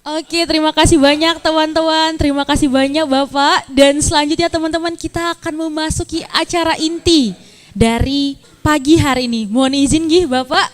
Oke, terima kasih banyak teman-teman, terima kasih banyak Bapak. Dan selanjutnya teman-teman kita akan memasuki acara inti dari pagi hari ini. Mohon izin gih Bapak,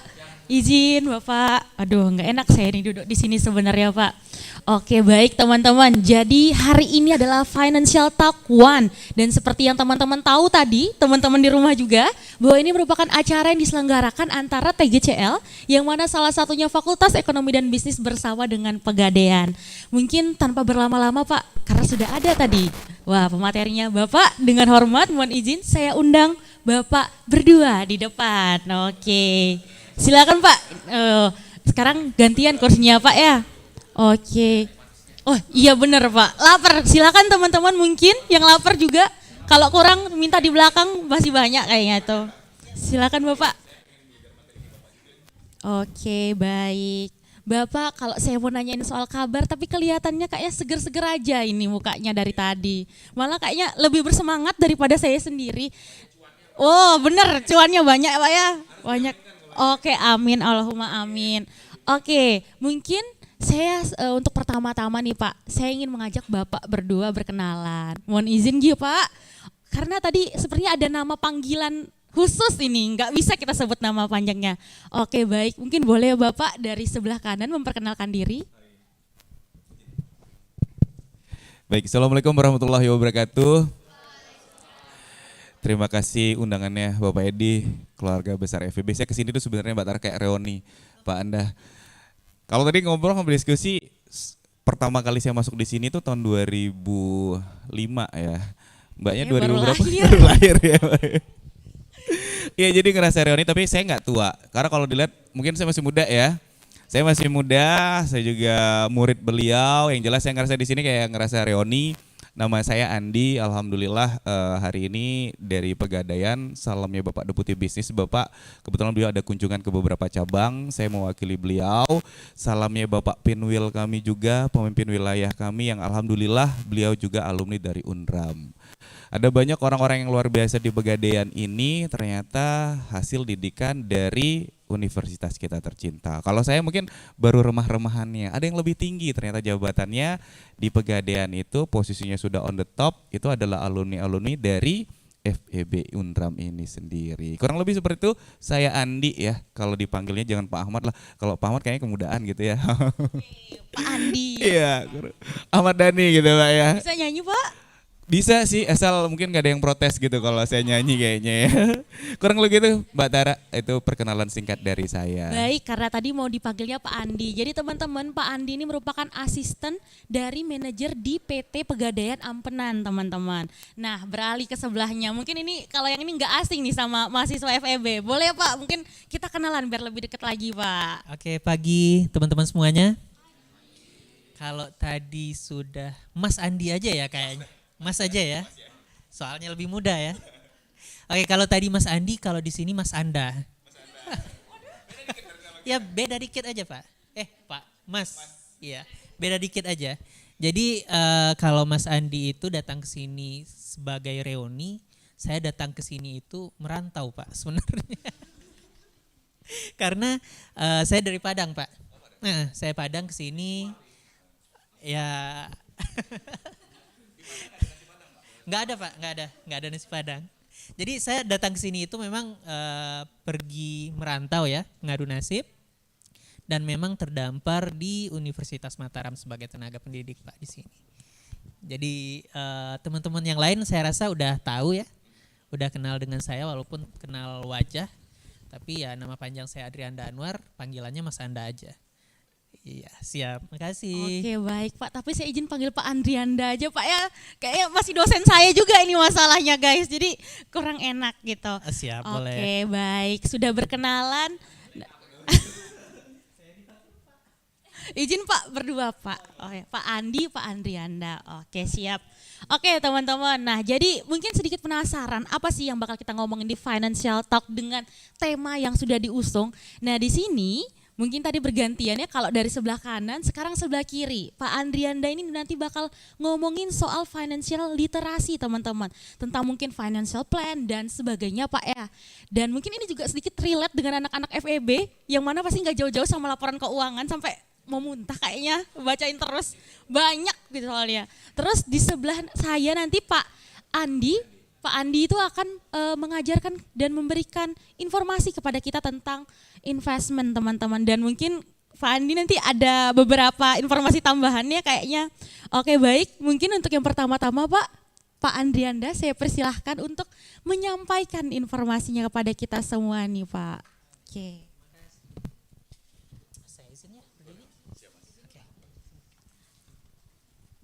izin Bapak. Aduh nggak enak saya nih duduk di sini sebenarnya Pak. Oke baik teman-teman, jadi hari ini adalah Financial Talk One. Dan seperti yang teman-teman tahu tadi, teman-teman di rumah juga, bahwa ini merupakan acara yang diselenggarakan antara TGCL, yang mana salah satunya Fakultas Ekonomi dan Bisnis bersama dengan Pegadaian. Mungkin tanpa berlama-lama Pak, karena sudah ada tadi. Wah pematerinya Bapak, dengan hormat mohon izin saya undang Bapak berdua di depan. Oke, silakan Pak. Sekarang gantian kursinya Pak ya. Oke. Oh iya benar Pak, lapar. Silakan teman-teman mungkin yang lapar juga. Kalau kurang minta di belakang masih banyak kayaknya tuh. Silakan Bapak. Oke baik. Bapak kalau saya mau nanyain soal kabar tapi kelihatannya kayaknya seger-seger aja ini mukanya dari tadi. Malah kayaknya lebih bersemangat daripada saya sendiri. Oh benar cuannya banyak Pak ya. Banyak. Oke amin Allahumma amin. Oke mungkin saya untuk pertama-tama nih Pak, saya ingin mengajak Bapak berdua berkenalan. Mohon izin gitu Pak, karena tadi sepertinya ada nama panggilan khusus ini, nggak bisa kita sebut nama panjangnya. Oke baik, mungkin boleh Bapak dari sebelah kanan memperkenalkan diri. Baik, Assalamualaikum warahmatullahi wabarakatuh. Terima kasih undangannya Bapak Edi, keluarga besar FEB. Saya kesini tuh sebenarnya Mbak Tara kayak reuni, Pak Anda. Kalau tadi ngobrol sama diskusi, pertama kali saya masuk di sini tuh tahun 2005 ya. Mbaknya 2000 berapa? Baru lahir ya. Iya jadi ngerasa reuni tapi saya nggak tua. Karena kalau dilihat mungkin saya masih muda ya. Saya masih muda, saya juga murid beliau. Yang jelas saya ngerasa di sini kayak ngerasa reuni. Nama saya Andi, alhamdulillah hari ini dari Pegadaian, salamnya Bapak Deputi Bisnis. Bapak, kebetulan beliau ada kunjungan ke beberapa cabang, saya mewakili beliau. Salamnya Bapak Pinwil kami juga, pemimpin wilayah kami yang alhamdulillah beliau juga alumni dari Unram. Ada banyak orang-orang yang luar biasa di Pegadaian ini, ternyata hasil didikan dari universitas kita tercinta. Kalau saya mungkin baru remah-remahannya, ada yang lebih tinggi ternyata jabatannya di Pegadaian itu posisinya sudah on the top, itu adalah alumni-alumni dari FEB Unram ini sendiri. Kurang lebih seperti itu, saya Andi ya, kalau dipanggilnya jangan Pak Ahmad lah, kalau Pak Ahmad kayaknya kemudaan gitu ya. Pak Andi. Iya, Ahmad Dhani gitu Pak ya. Bisa nyanyi Pak? Bisa sih, asal mungkin gak ada yang protes gitu kalau saya nyanyi kayaknya ya. Kurang lebih gitu Mbak Tara, itu perkenalan singkat dari saya. Baik, karena tadi mau dipanggilnya Pak Andi. Jadi teman-teman, Pak Andi ini merupakan asisten dari manajer di PT Pegadaian Ampenan teman-teman. Nah beralih ke sebelahnya, mungkin ini kalau yang ini nggak asing nih sama mahasiswa FEB. Boleh ya Pak, mungkin kita kenalan biar lebih dekat lagi Pak. Oke, pagi teman-teman semuanya. Kalau tadi sudah Mas Andi aja ya kayaknya. Mas aja ya, soalnya lebih muda ya. Oke, kalau tadi Mas Andi, kalau di sini Mas Anda. Ya beda dikit aja Pak. Pak, Mas. Iya, beda dikit aja. Jadi kalau Mas Andi itu datang ke sini sebagai reuni, saya datang ke sini itu merantau Pak sebenarnya. Karena saya dari Padang Pak. Nah, saya Padang ke sini ya. Nggak ada Pak, nggak ada nasi Padang. Jadi saya datang ke sini itu memang pergi merantau ya, ngadu nasib. Dan memang terdampar di Universitas Mataram sebagai tenaga pendidik Pak di sini. Jadi teman-teman yang lain saya rasa udah tahu ya, udah kenal dengan saya walaupun kenal wajah. Tapi ya nama panjang saya Adrianda Anwar, panggilannya Mas Anda aja. Iya siap, makasih. Oke baik Pak, tapi saya izin panggil Pak Andrianda aja Pak ya. Kayaknya masih dosen saya juga ini masalahnya guys, jadi kurang enak gitu. Siap, boleh. Oke baik, sudah berkenalan. Izin Pak berdua Pak. Oke, Pak Andi, Pak Andrianda. Oke siap. Oke teman-teman, nah jadi mungkin sedikit penasaran apa sih yang bakal kita ngomongin di Financial Talk dengan tema yang sudah diusung. Nah di sini mungkin tadi bergantian ya, kalau dari sebelah kanan, sekarang sebelah kiri. Pak Andrianda ini nanti bakal ngomongin soal financial literasi teman-teman. Tentang mungkin financial plan dan sebagainya Pak ya. Dan mungkin ini juga sedikit relate dengan anak-anak FEB, yang mana pasti nggak jauh-jauh sama laporan keuangan sampai mau muntah kayaknya bacain terus banyak gitu soalnya. Terus di sebelah saya nanti Pak Andi itu akan mengajarkan dan memberikan informasi kepada kita tentang investment teman-teman, dan mungkin Pak Andi nanti ada beberapa informasi tambahannya kayaknya. Oke baik, mungkin untuk yang pertama-tama Pak Andrianda saya persilahkan untuk menyampaikan informasinya kepada kita semua nih Pak. Oke. Saya izin ya berdiri. Oke.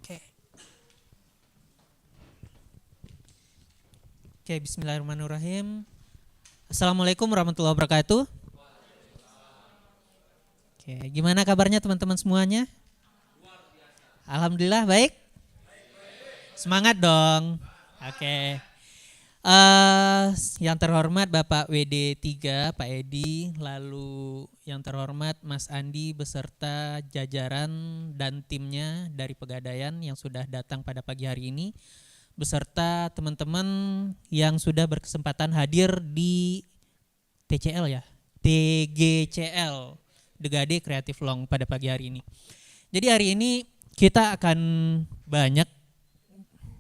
Oke. Oke, bismillahirrahmanirrahim. Assalamualaikum warahmatullahi wabarakatuh. Oke, gimana kabarnya teman-teman semuanya? Alhamdulillah baik. Semangat dong. Oke. Yang terhormat Bapak WD 3 Pak Edi, lalu yang terhormat Mas Andi beserta jajaran dan timnya dari Pegadaian yang sudah datang pada pagi hari ini, beserta teman-teman yang sudah berkesempatan hadir di TCL ya, TGCL, The Gade Creative Long pada pagi hari ini. Jadi hari ini kita akan banyak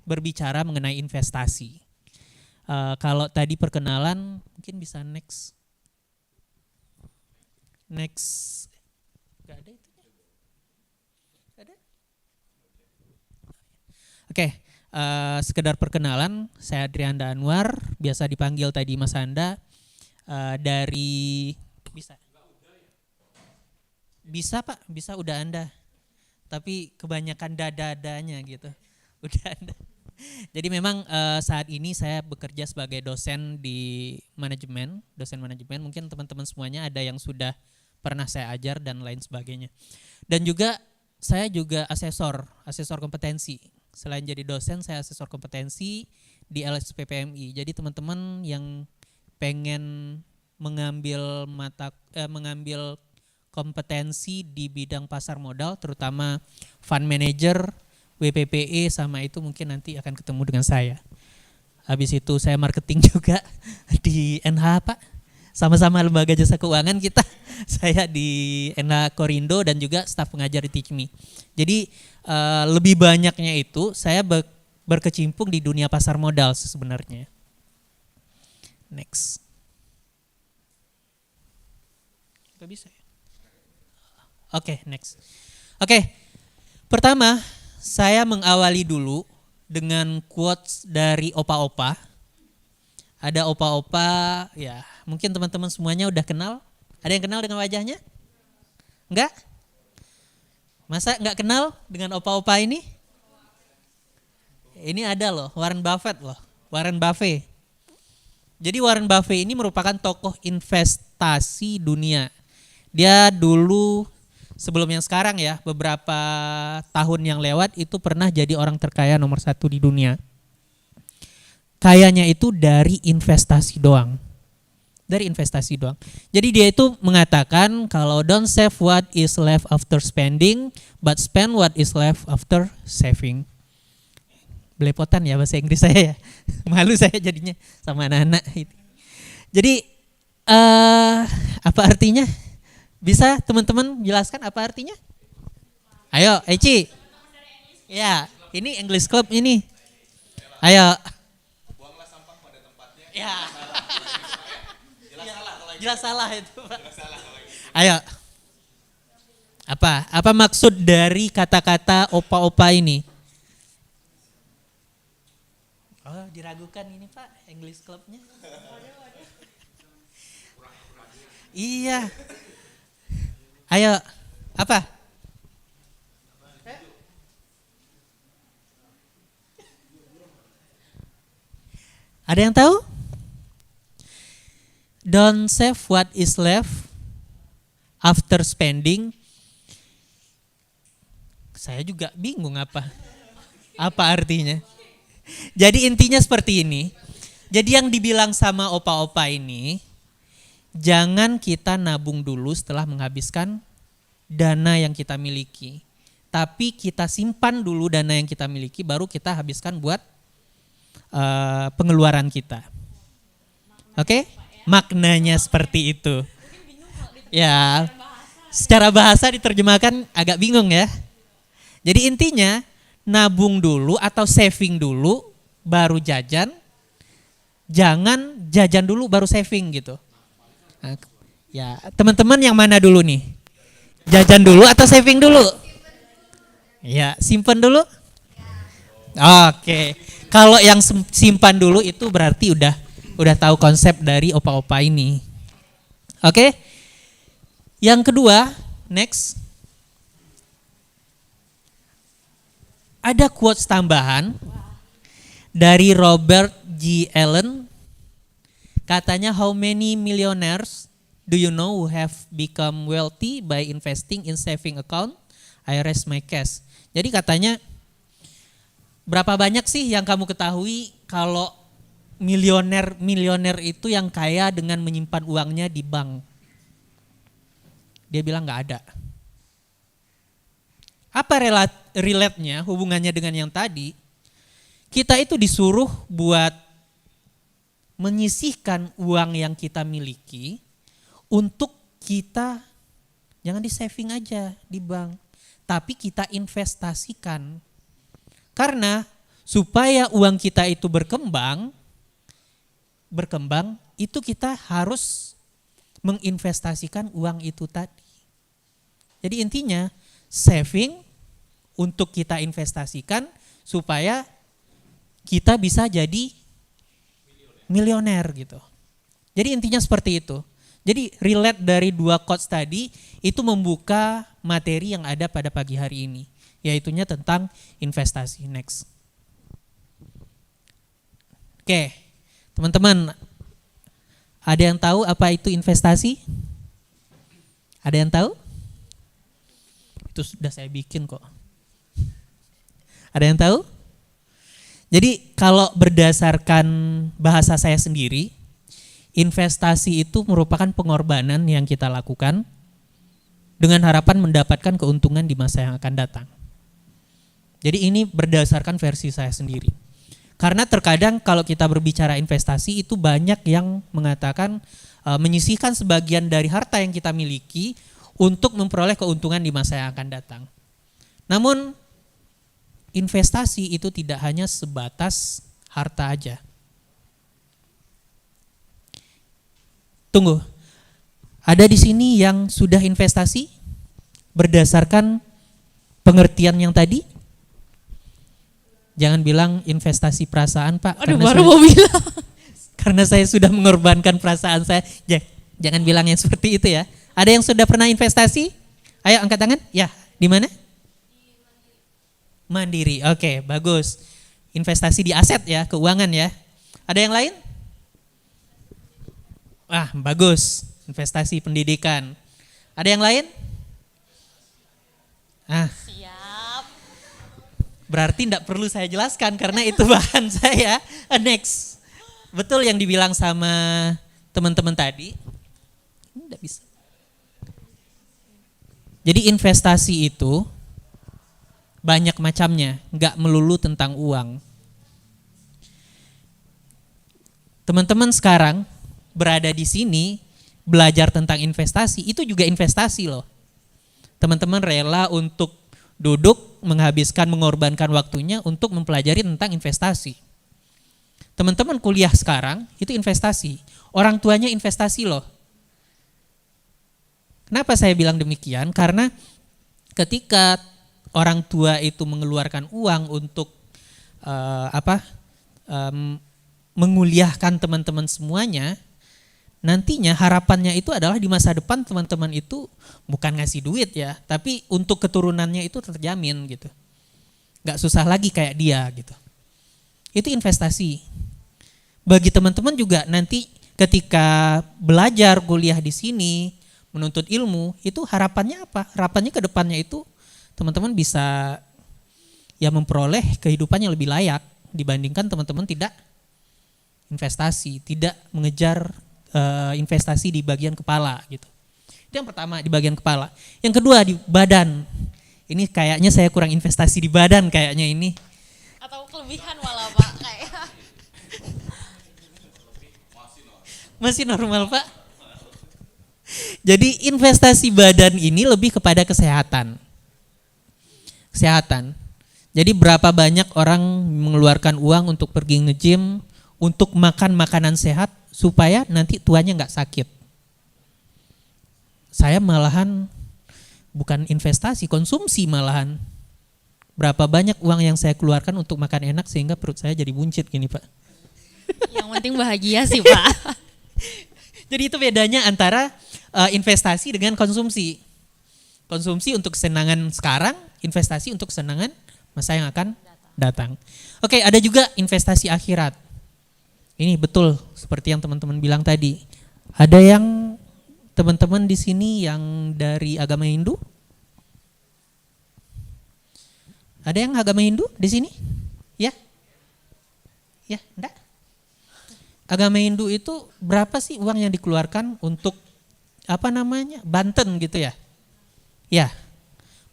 berbicara mengenai investasi. Kalau tadi perkenalan, mungkin bisa next. Gak ada itu? Gak ada? Oke. Sekedar perkenalan, saya Adrianda Anwar, biasa dipanggil tadi Mas Anda, dari bisa Pak, bisa udah Anda, tapi kebanyakan dada-dadanya gitu, udah Anda. Jadi memang saat ini saya bekerja sebagai dosen manajemen, mungkin teman-teman semuanya ada yang sudah pernah saya ajar dan lain sebagainya. Dan juga saya juga asesor kompetensi. Selain jadi dosen, saya asesor kompetensi di LSPPMI. Jadi teman-teman yang pengen mengambil kompetensi di bidang pasar modal, terutama fund manager, WPPE, sama itu mungkin nanti akan ketemu dengan saya. Habis itu saya marketing juga di NH Pak, sama-sama lembaga jasa keuangan kita. Saya di NH Korindo dan juga staf pengajar di Teach Me. Jadi lebih banyaknya itu saya berkecimpung di dunia pasar modal sebenarnya. Next. Gak bisa ya? Oke, next. Oke, pertama saya mengawali dulu dengan quotes dari opa-opa. Ada opa-opa, ya mungkin teman-teman semuanya udah kenal. Ada yang kenal dengan wajahnya? Enggak? Masa enggak kenal dengan opa-opa ini? Ini ada loh, Warren Buffett loh, Warren Buffett. Jadi Warren Buffett ini merupakan tokoh investasi dunia. Dia dulu sebelum yang sekarang ya, beberapa tahun yang lewat itu pernah jadi orang terkaya nomor 1 di dunia. Kayanya itu dari investasi doang. Jadi dia itu mengatakan kalau don't save what is left after spending, but spend what is left after saving. Belepotan ya bahasa Inggris saya ya. Malu saya jadinya sama anak-anak. Jadi apa artinya? Bisa teman-teman jelaskan apa artinya? Ayo, Eci. Ya, ini English Club ini. Ayo. Buanglah sampah pada tempatnya. Ya. Jelas salah itu, Pak. Ayo. Apa maksud dari kata-kata opa-opa ini? Oh, diragukan ini, Pak, English Club-nya. Iya. Ayo, apa? Ada yang tahu? Don't save what is left after spending. Saya juga bingung apa artinya. Jadi intinya seperti ini. Jadi yang dibilang sama opa-opa ini, jangan kita nabung dulu setelah menghabiskan dana yang kita miliki. Tapi kita simpan dulu dana yang kita miliki, baru kita habiskan buat pengeluaran kita. Oke? Maknanya seperti itu. Ya, secara bahasa diterjemahkan agak bingung ya. Jadi intinya nabung dulu atau saving dulu baru jajan. Jangan jajan dulu baru saving gitu. Nah, ya, teman-teman yang mana dulu nih? Jajan dulu atau saving dulu? Ya, simpan dulu. Oke. Kalau yang simpan dulu itu berarti udah tahu konsep dari opa-opa ini. Oke. Yang kedua, next. Ada quotes tambahan dari Robert G. Allen. Katanya, how many millionaires do you know who have become wealthy by investing in saving account? I rest my case. Jadi katanya, berapa banyak sih yang kamu ketahui kalau milioner itu yang kaya dengan menyimpan uangnya di bank? Dia bilang nggak ada. Apa relate-nya, hubungannya dengan yang tadi? Kita itu disuruh buat menyisihkan uang yang kita miliki untuk kita, jangan di saving aja di bank, tapi kita investasikan. Karena supaya uang kita itu berkembang, itu kita harus menginvestasikan uang itu tadi. Jadi intinya saving untuk kita investasikan supaya kita bisa jadi milioner gitu. Jadi intinya seperti itu. Jadi relate dari dua quotes tadi itu membuka materi yang ada pada pagi hari ini, yaitunya tentang investasi. Next. Oke, teman-teman, ada yang tahu apa itu investasi? Ada yang tahu? Itu sudah saya bikin kok. Ada yang tahu? Jadi kalau berdasarkan bahasa saya sendiri, investasi itu merupakan pengorbanan yang kita lakukan dengan harapan mendapatkan keuntungan di masa yang akan datang. Jadi ini berdasarkan versi saya sendiri. Karena terkadang kalau kita berbicara investasi itu banyak yang mengatakan menyisihkan sebagian dari harta yang kita miliki untuk memperoleh keuntungan di masa yang akan datang. Namun investasi itu tidak hanya sebatas harta aja. Tunggu, ada di sini yang sudah investasi berdasarkan pengertian yang tadi? Jangan bilang investasi perasaan, Pak. Aduh, baru mau bilang. Karena saya sudah mengorbankan perasaan saya. Jangan bilang yang seperti itu ya. Ada yang sudah pernah investasi? Ayo angkat tangan. Ya, di mana? Mandiri. Oke, bagus. Investasi di aset ya, keuangan ya. Ada yang lain? Wah, bagus. Investasi pendidikan. Ada yang lain? Siap. Berarti tidak perlu saya jelaskan karena itu bahan saya. Next. Betul yang dibilang sama teman-teman tadi. Tidak bisa. Jadi investasi itu banyak macamnya, nggak melulu tentang uang. Teman-teman sekarang berada di sini belajar tentang investasi, itu juga investasi loh. Teman-teman rela untuk duduk, menghabiskan, mengorbankan waktunya untuk mempelajari tentang investasi. Teman-teman kuliah sekarang itu investasi. Orang tuanya investasi loh. Kenapa saya bilang demikian? Karena ketika orang tua itu mengeluarkan uang untuk menguliahkan teman-teman semuanya, nantinya harapannya itu adalah di masa depan teman-teman itu bukan ngasih duit ya, tapi untuk keturunannya itu terjamin gitu. Gak susah lagi kayak dia gitu. Itu investasi. Bagi teman-teman juga nanti ketika belajar kuliah di sini, menuntut ilmu, itu harapannya apa? Harapannya ke depannya itu teman-teman bisa ya memperoleh kehidupan yang lebih layak dibandingkan teman-teman tidak investasi, tidak mengejar investasi di bagian kepala gitu. Itu yang pertama, di bagian kepala. Yang kedua di badan. Ini kayaknya saya kurang investasi di badan kayaknya ini. Atau kelebihan malah Pak kayak. Masih normal Pak. Jadi investasi badan ini lebih kepada kesehatan. Kesehatan. Jadi berapa banyak orang mengeluarkan uang untuk pergi nge-gym, untuk makan makanan sehat supaya nanti tuanya nggak sakit. Saya malahan bukan investasi, konsumsi malahan. Berapa banyak uang yang saya keluarkan untuk makan enak sehingga perut saya jadi buncit gini Pak. Yang penting bahagia sih Pak. Jadi itu bedanya antara investasi dengan konsumsi. Konsumsi untuk kesenangan sekarang, investasi untuk kesenangan masa yang akan datang. Oke, ada juga investasi akhirat. Ini betul seperti yang teman-teman bilang tadi. Ada yang teman-teman di sini yang dari agama Hindu? Ada yang agama Hindu di sini? Ya? Ya, enggak? Agama Hindu itu berapa sih uang yang dikeluarkan untuk Banten gitu ya? Ya.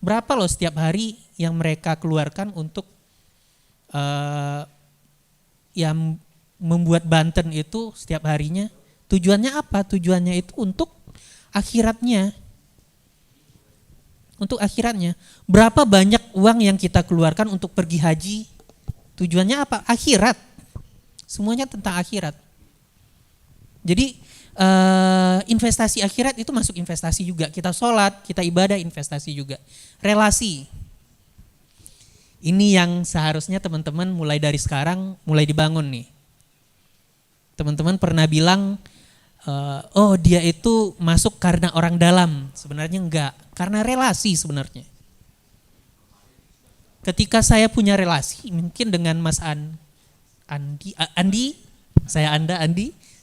Berapa loh setiap hari yang mereka keluarkan untuk yang membuat Banten itu setiap harinya? Tujuannya apa? Tujuannya itu untuk akhiratnya. Untuk akhiratnya. Berapa banyak uang yang kita keluarkan untuk pergi haji? Tujuannya apa? Akhirat. Semuanya tentang akhirat. Jadi investasi akhirat itu masuk investasi juga. Kita sholat, kita ibadah, investasi juga. Relasi. Ini yang seharusnya teman-teman mulai dari sekarang mulai dibangun nih. Teman-teman pernah bilang, oh dia itu masuk karena orang dalam. Sebenarnya enggak, karena relasi sebenarnya. Ketika saya punya relasi, mungkin dengan Mas Andi,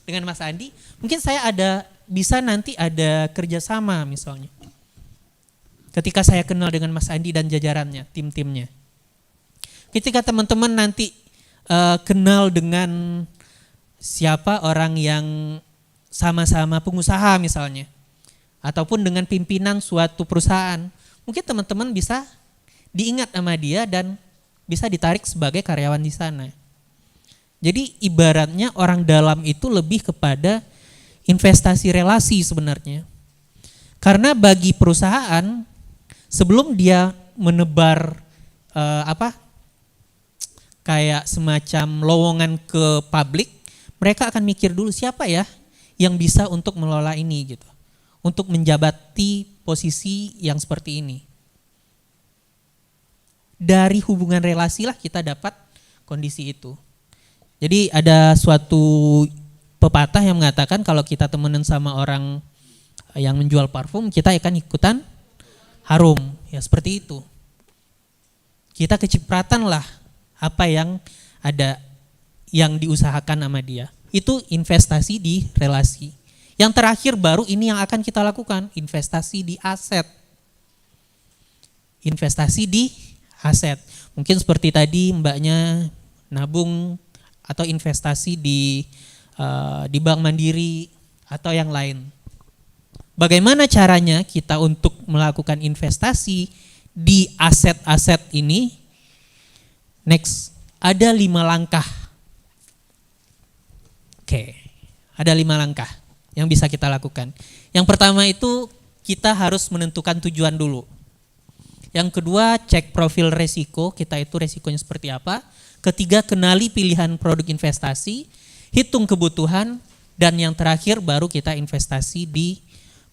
dengan Mas Andi, mungkin saya bisa nanti ada kerjasama misalnya. Ketika saya kenal dengan Mas Andi dan jajarannya, tim-timnya. Ketika teman-teman nanti kenal dengan siapa orang yang sama-sama pengusaha misalnya, ataupun dengan pimpinan suatu perusahaan, mungkin teman-teman bisa diingat sama dia dan bisa ditarik sebagai karyawan di sana. Jadi ibaratnya orang dalam itu lebih kepada investasi relasi sebenarnya. Karena bagi perusahaan sebelum dia menebar kayak semacam lowongan ke publik, mereka akan mikir dulu siapa ya yang bisa untuk mengelola ini gitu. Untuk menjabati posisi yang seperti ini. Dari hubungan relasi lah kita dapat kondisi itu. Jadi ada suatu pepatah yang mengatakan kalau kita temenan sama orang yang menjual parfum, kita akan ikutan harum. Ya seperti itu. Kita kecipratan lah apa yang ada yang diusahakan sama dia. Itu investasi di relasi. Yang terakhir baru ini yang akan kita lakukan, investasi di aset. Investasi di aset. Mungkin seperti tadi mbaknya nabung atau investasi di Bank Mandiri atau yang lain. Bagaimana caranya kita untuk melakukan investasi di aset-aset ini? Next, ada 5 langkah. Oke, ada 5 langkah yang bisa kita lakukan. Yang pertama itu kita harus menentukan tujuan dulu. Yang kedua, cek profil resiko, kita itu resikonya seperti apa. Ketiga, kenali pilihan produk investasi, hitung kebutuhan, dan yang terakhir baru kita investasi di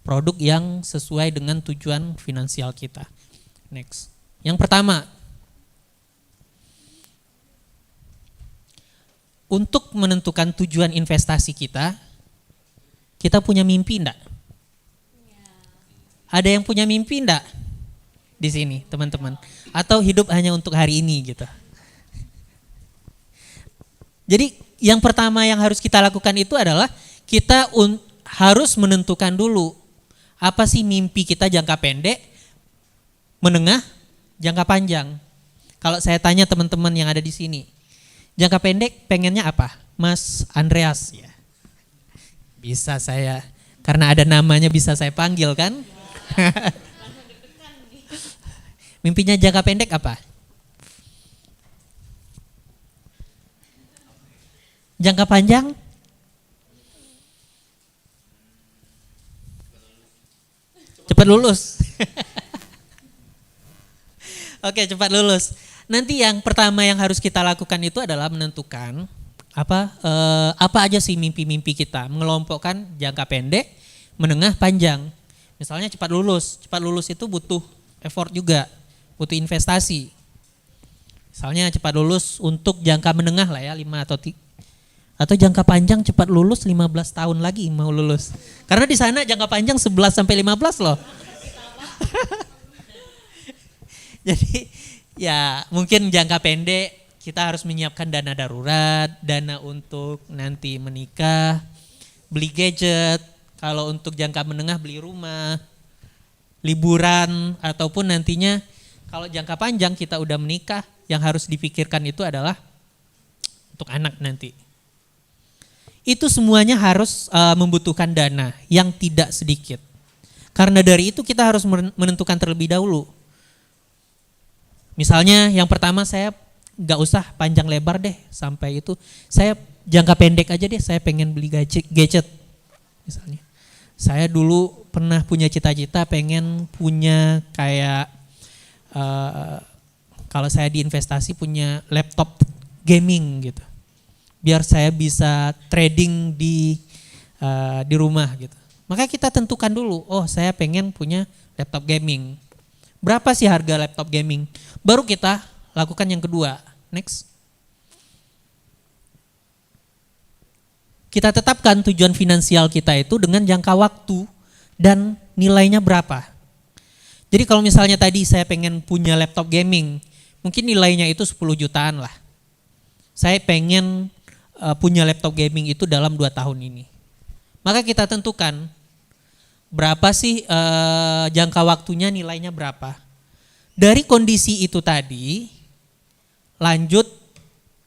produk yang sesuai dengan tujuan finansial kita. Next. Yang pertama, untuk menentukan tujuan investasi kita punya mimpi enggak? Ada yang punya mimpi enggak? Di sini teman-teman. Atau hidup hanya untuk hari ini gitu. Jadi yang pertama yang harus kita lakukan itu adalah kita harus menentukan dulu apa sih mimpi kita jangka pendek, menengah, jangka panjang. Kalau saya tanya teman-teman yang ada di sini, jangka pendek pengennya apa? Mas Andreas ya. Bisa saya, karena ada namanya bisa saya panggil kan? Mimpinya jangka pendek apa? Jangka panjang? cepat lulus. Oke, cepat lulus. Nanti yang pertama yang harus kita lakukan itu adalah menentukan apa aja sih mimpi-mimpi kita, mengelompokkan jangka pendek, menengah, panjang. Misalnya cepat lulus itu butuh effort juga, butuh investasi. Misalnya cepat lulus untuk jangka menengah lah ya, 5 atau jangka panjang cepat lulus 15 tahun lagi mau lulus. Karena di sana jangka panjang 11 sampai 15 loh. Jadi ya mungkin jangka pendek kita harus menyiapkan dana darurat, dana untuk nanti menikah, beli gadget. Kalau untuk jangka menengah beli rumah, liburan, ataupun nantinya kalau jangka panjang kita udah menikah, yang harus dipikirkan itu adalah untuk anak nanti. Itu semuanya harus membutuhkan dana yang tidak sedikit. Karena dari itu kita harus menentukan terlebih dahulu. Misalnya yang pertama saya gak usah panjang lebar deh sampai itu. Saya jangka pendek aja deh, saya pengen beli gadget misalnya. Saya dulu pernah punya cita-cita pengen punya kayak kalau saya di investasi punya laptop gaming gitu. Biar saya bisa trading di rumah gitu. Maka kita tentukan dulu, oh saya pengen punya laptop gaming. Berapa sih harga laptop gaming? Baru kita lakukan yang kedua. Next. Kita tetapkan tujuan finansial kita itu dengan jangka waktu dan nilainya berapa. Jadi kalau misalnya tadi saya pengen punya laptop gaming, mungkin nilainya itu 10 jutaan lah. Saya pengen punya laptop gaming itu dalam 2 tahun ini. Maka kita tentukan berapa sih jangka waktunya, nilainya berapa. Dari kondisi itu tadi, lanjut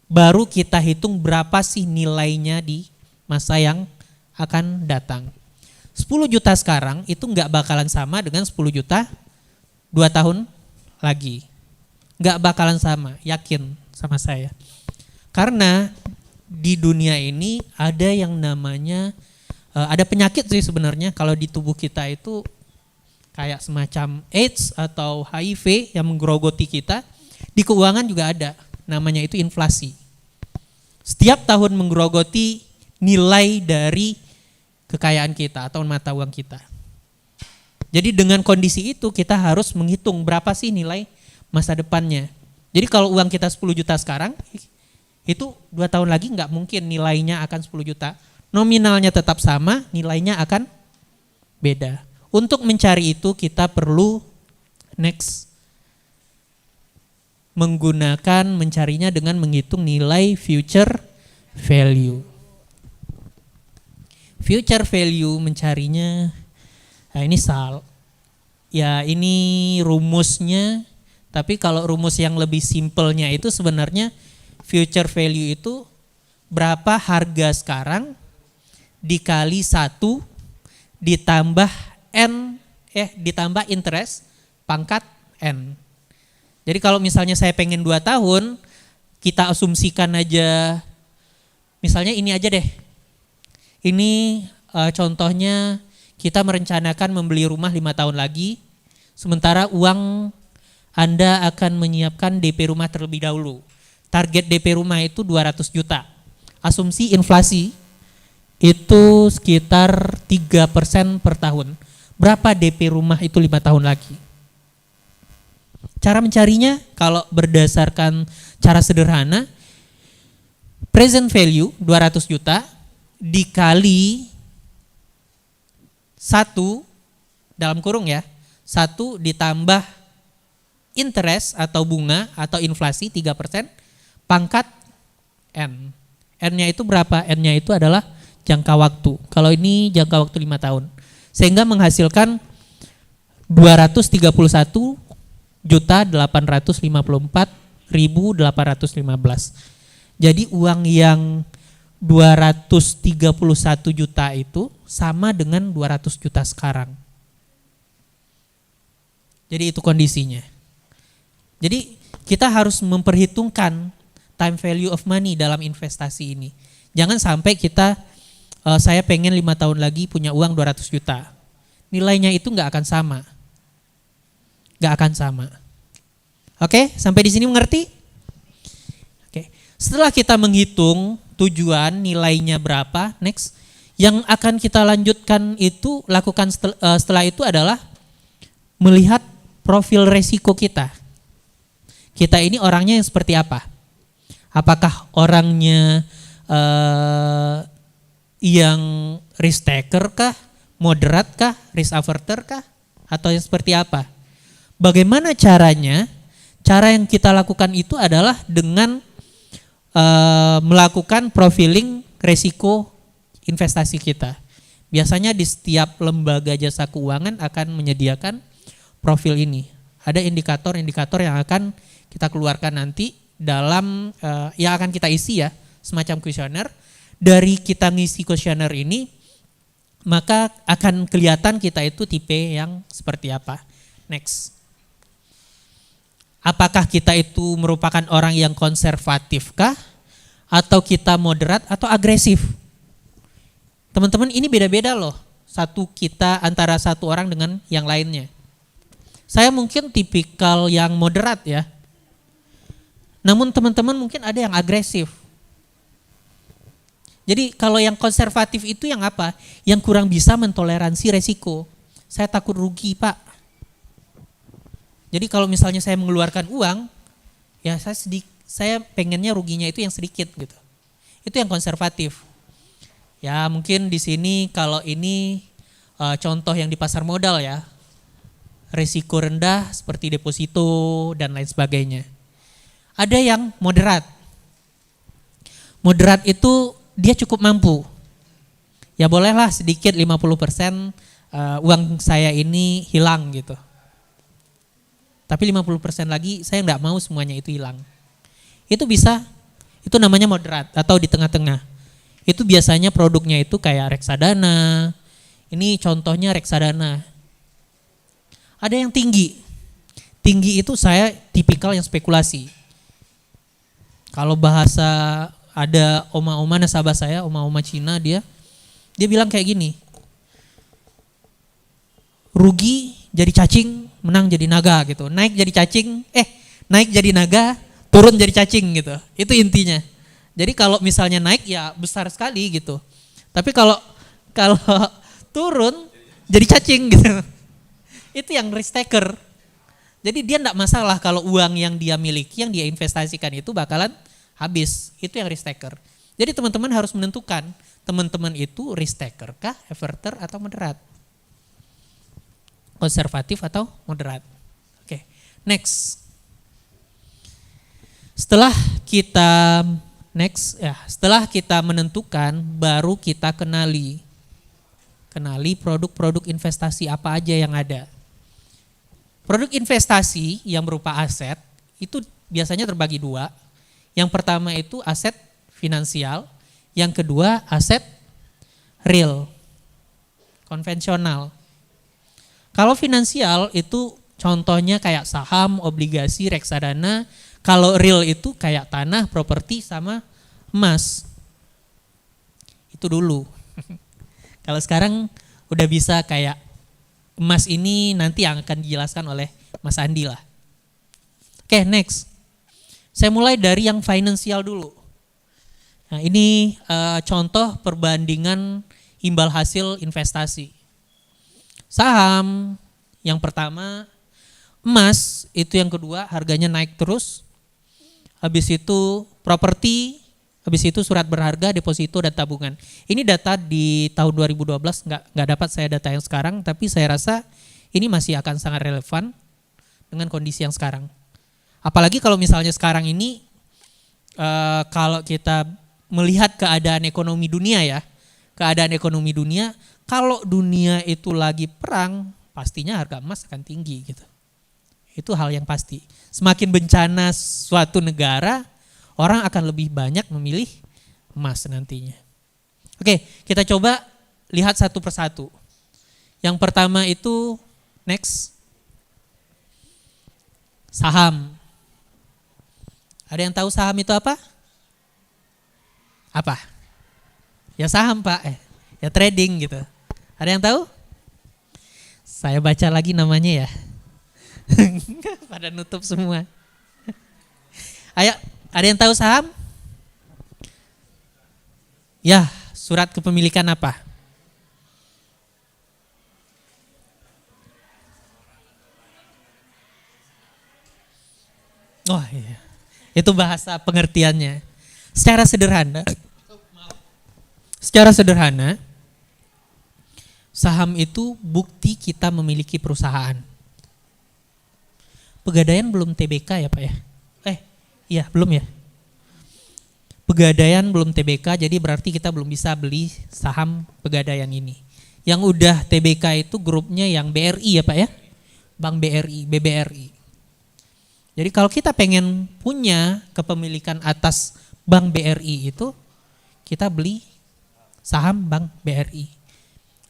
baru kita hitung berapa sih nilainya di masa yang akan datang. 10 juta sekarang itu enggak bakalan sama dengan 10 juta 2 tahun lagi. Enggak bakalan sama, yakin sama saya. Karena di dunia ini ada yang namanya, ada penyakit sih sebenarnya kalau di tubuh kita itu kayak semacam AIDS atau HIV yang menggerogoti kita. Di keuangan juga ada, namanya itu inflasi. Setiap tahun menggerogoti nilai dari kekayaan kita atau mata uang kita. Jadi dengan kondisi itu kita harus menghitung berapa sih nilai masa depannya. Jadi kalau uang kita 10 juta sekarang, itu 2 tahun lagi nggak mungkin nilainya akan 10 juta. Nominalnya tetap sama, nilainya akan beda. Untuk mencari itu kita perlu mencarinya dengan menghitung nilai future value. Future value mencarinya, nah ini rumusnya, tapi kalau rumus yang lebih simpelnya itu sebenarnya future value itu berapa harga sekarang dikali 1 ditambah interest pangkat N. Jadi kalau misalnya saya pengen 2 tahun, kita asumsikan aja, misalnya ini aja deh. Ini contohnya kita merencanakan membeli rumah 5 tahun lagi, sementara uang Anda akan menyiapkan DP rumah terlebih dahulu. Target DP rumah itu 200 juta. Asumsi inflasi itu sekitar 3% per tahun. Berapa DP rumah itu 5 tahun lagi? Cara mencarinya kalau berdasarkan cara sederhana, present value 200 juta dikali 1 dalam kurung ya, 1 ditambah interest atau bunga atau inflasi 3% pangkat N. N-nya itu berapa? N-nya itu adalah jangka waktu. Kalau ini jangka waktu 5 tahun. Sehingga menghasilkan 238.854.815. Jadi uang yang 231 juta itu sama dengan 200 juta sekarang. Jadi itu kondisinya. Jadi kita harus memperhitungkan time value of money dalam investasi ini. Jangan sampai saya pengen 5 tahun lagi punya uang 200 juta. nilainya itu nggak akan sama. Nggak akan sama. Oke, sampai di sini mengerti? Oke, setelah kita menghitung tujuan nilainya berapa, next, yang akan kita lanjutkan itu lakukan setelah itu adalah melihat profil resiko kita. Kita ini orangnya yang seperti apa? Apakah orangnya yang risk taker kah, moderat kah, risk averter kah, atau yang seperti apa? Bagaimana caranya? Cara yang kita lakukan itu adalah dengan melakukan profiling resiko investasi kita. Biasanya di setiap lembaga jasa keuangan akan menyediakan profil ini. Ada indikator-indikator yang akan kita keluarkan nanti dalam yang akan kita isi ya, semacam kuesioner. Dari kita ngisi kuesioner ini, maka akan kelihatan kita itu tipe yang seperti apa. Next. Apakah kita itu merupakan orang yang konservatif kah? Atau kita moderat atau agresif? Teman-teman, ini beda-beda loh. Antara satu orang dengan yang lainnya. Saya mungkin tipikal yang moderat ya. Namun teman-teman mungkin ada yang agresif. Jadi kalau yang konservatif itu yang apa? Yang kurang bisa mentoleransi resiko. Saya takut rugi, Pak. Jadi kalau misalnya saya mengeluarkan uang, ya saya pengennya ruginya itu yang sedikit gitu. Itu yang konservatif. Ya mungkin di sini kalau ini contoh yang di pasar modal ya. Risiko rendah seperti deposito dan lain sebagainya. Ada yang moderat. Moderat itu dia cukup mampu. Ya bolehlah sedikit 50% uang saya ini hilang gitu. Tapi 50% lagi saya nggak mau semuanya itu hilang. Itu bisa, itu namanya moderat atau di tengah-tengah. Itu biasanya produknya itu kayak reksadana. Ini contohnya reksadana. Ada yang tinggi. Tinggi itu saya tipikal yang spekulasi. Kalau bahasa ada oma-oma nasabah saya, oma-oma Cina dia bilang kayak gini. Rugi jadi cacing, menang jadi naga gitu. Naik jadi cacing, naik jadi naga, turun jadi cacing gitu. Itu intinya. Jadi kalau misalnya naik ya besar sekali gitu. Tapi kalau turun jadi cacing gitu. Itu yang risk taker. Jadi dia enggak masalah kalau uang yang dia miliki, yang dia investasikan itu bakalan habis. Itu yang risk taker. Jadi teman-teman harus menentukan, teman-teman itu risk taker kah, averter atau moderat? Konservatif atau moderat. Oke, next. Setelah kita menentukan, baru kita kenali produk-produk investasi apa aja yang ada. Produk investasi yang berupa aset itu biasanya terbagi dua. Yang pertama itu aset finansial, yang kedua aset real, konvensional. Kalau finansial itu contohnya kayak saham, obligasi, reksadana. Kalau real itu kayak tanah, properti sama emas. Itu dulu. Kalau sekarang udah bisa kayak emas ini nanti yang akan dijelaskan oleh Mas Andi lah. Oke, next. Saya mulai dari yang finansial dulu. Nah, ini contoh perbandingan imbal hasil investasi. Saham yang pertama, emas itu yang kedua, harganya naik terus. Habis itu properti, habis itu surat berharga, deposito dan tabungan. Ini data di tahun 2012, nggak dapat saya data yang sekarang, tapi saya rasa ini masih akan sangat relevan dengan kondisi yang sekarang. Apalagi kalau misalnya sekarang ini kalau kita melihat keadaan ekonomi dunia ya, keadaan ekonomi dunia, kalau dunia itu lagi perang, pastinya harga emas akan tinggi gitu. Itu hal yang pasti. Semakin bencana suatu negara, orang akan lebih banyak memilih emas nantinya. Oke, kita coba lihat satu persatu. Yang pertama itu, next, saham. Ada yang tahu saham itu apa? Apa? Ya saham Pak, ya trading gitu. Ada yang tahu? Saya baca lagi namanya ya. Pada nutup semua. Ayo, ada yang tahu saham? Ya, surat kepemilikan apa? Oh iya, itu bahasa pengertiannya. Secara sederhana, saham itu bukti kita memiliki perusahaan. Pegadaian belum TBK ya Pak ya? Iya belum ya. Pegadaian belum TBK, jadi berarti kita belum bisa beli saham Pegadaian ini. Yang udah TBK itu grupnya yang BRI ya Pak ya? Bank BRI, BBRI. Jadi kalau kita pengen punya kepemilikan atas Bank BRI itu, kita beli saham Bank BRI.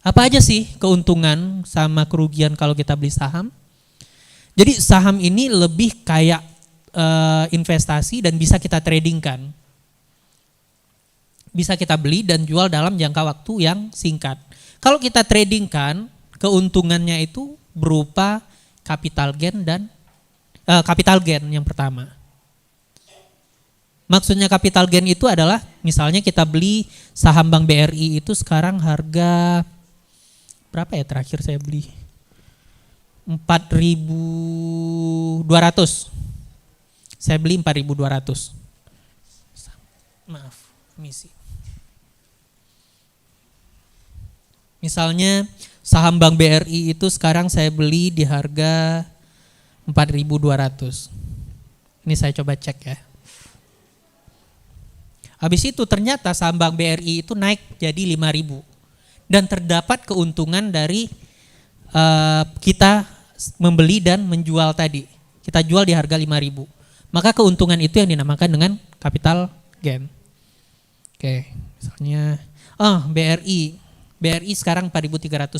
Apa aja sih keuntungan sama kerugian kalau kita beli saham? Jadi saham ini lebih kayak investasi dan bisa kita tradingkan. Bisa kita beli dan jual dalam jangka waktu yang singkat. Kalau kita tradingkan, keuntungannya itu berupa capital gain dan capital gain yang pertama. Maksudnya capital gain itu adalah misalnya kita beli saham Bank BRI itu sekarang harga berapa ya terakhir saya beli? 4.200. Saya beli 4.200. Maaf, misi. Misalnya saham Bank BRI itu sekarang saya beli di harga 4.200. Ini saya coba cek ya. Habis itu ternyata saham Bank BRI itu naik jadi 5.000. Dan terdapat keuntungan dari kita membeli dan menjual tadi. Kita jual di harga 5.000. Maka keuntungan itu yang dinamakan dengan capital gain. Oke, misalnya BRI sekarang 4.310.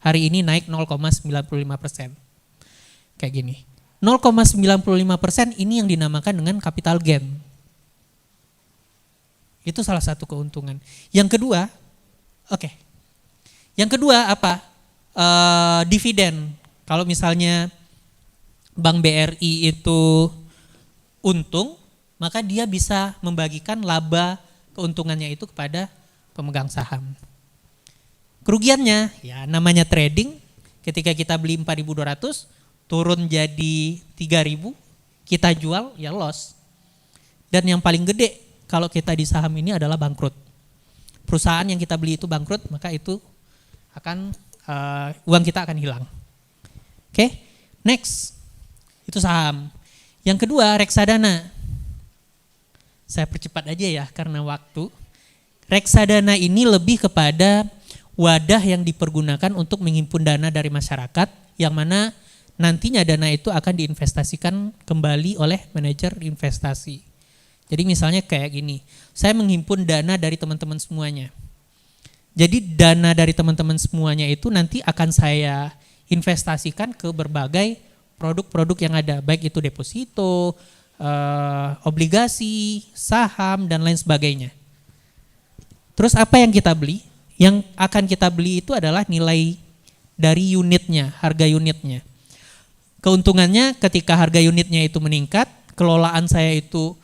Hari ini naik 0,95%. Kayak gini. 0,95% ini yang dinamakan dengan capital gain. Itu salah satu keuntungan. Yang kedua, Yang kedua apa? Dividen. Kalau misalnya Bank BRI itu untung, maka dia bisa membagikan laba keuntungannya itu kepada pemegang saham. Kerugiannya, ya namanya trading, ketika kita beli 4.200, turun jadi 3.000, kita jual, ya loss. Dan yang paling gede, kalau kita di saham ini adalah bangkrut. Perusahaan yang kita beli itu bangkrut, maka itu akan, uang kita akan hilang. Oke, next, itu saham. Yang kedua, reksadana. Saya percepat aja ya, karena waktu. Reksadana ini lebih kepada wadah yang dipergunakan untuk menghimpun dana dari masyarakat, yang mana nantinya dana itu akan diinvestasikan kembali oleh manajer investasi. Jadi misalnya kayak gini, saya menghimpun dana dari teman-teman semuanya. Jadi dana dari teman-teman semuanya itu nanti akan saya investasikan ke berbagai produk-produk yang ada, baik itu deposito, obligasi, saham, dan lain sebagainya. Terus apa yang kita beli? Yang akan kita beli itu adalah nilai dari unitnya, harga unitnya. Keuntungannya ketika harga unitnya itu meningkat, kelolaan saya itu,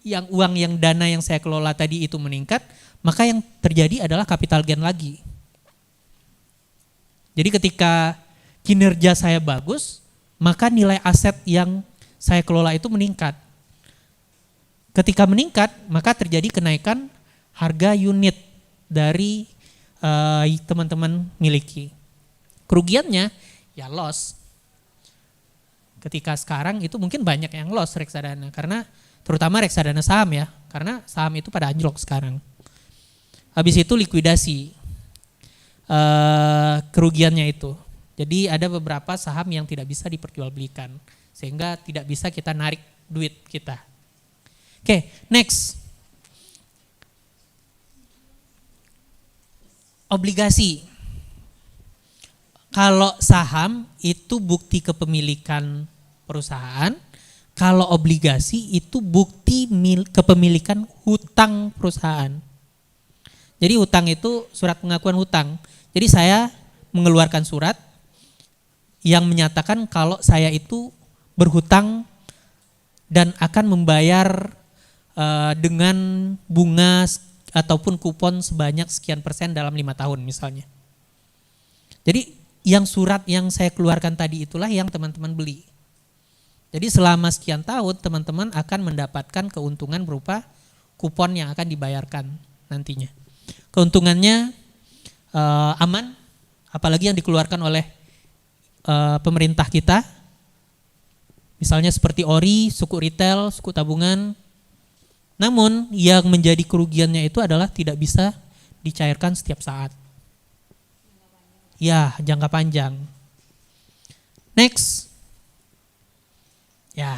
uang yang dana yang saya kelola tadi itu meningkat, maka yang terjadi adalah capital gain lagi. Jadi ketika kinerja saya bagus, maka nilai aset yang saya kelola itu meningkat. Ketika meningkat, maka terjadi kenaikan harga unit dari teman-teman miliki. Kerugiannya ya loss. Ketika sekarang itu mungkin banyak yang loss reksadana, karena terutama reksadana saham ya, karena saham itu pada anjlok sekarang. Habis itu likuidasi kerugiannya itu. Jadi ada beberapa saham yang tidak bisa diperjualbelikan, sehingga tidak bisa kita narik duit kita. Oke, next. Obligasi. Kalau saham itu bukti kepemilikan perusahaan, kalau obligasi itu bukti kepemilikan hutang perusahaan. Jadi hutang itu surat pengakuan hutang. Jadi saya mengeluarkan surat, yang menyatakan kalau saya itu berhutang dan akan membayar dengan bunga ataupun kupon sebanyak sekian persen dalam 5 tahun misalnya. Jadi yang surat yang saya keluarkan tadi itulah yang teman-teman beli. Jadi selama sekian tahun teman-teman akan mendapatkan keuntungan berupa kupon yang akan dibayarkan nantinya. Keuntungannya aman, apalagi yang dikeluarkan oleh pemerintah kita. Misalnya seperti ORI, suku retail, suku tabungan. Namun yang menjadi kerugiannya itu adalah tidak bisa dicairkan setiap saat. Ya, jangka panjang. Next. Ya,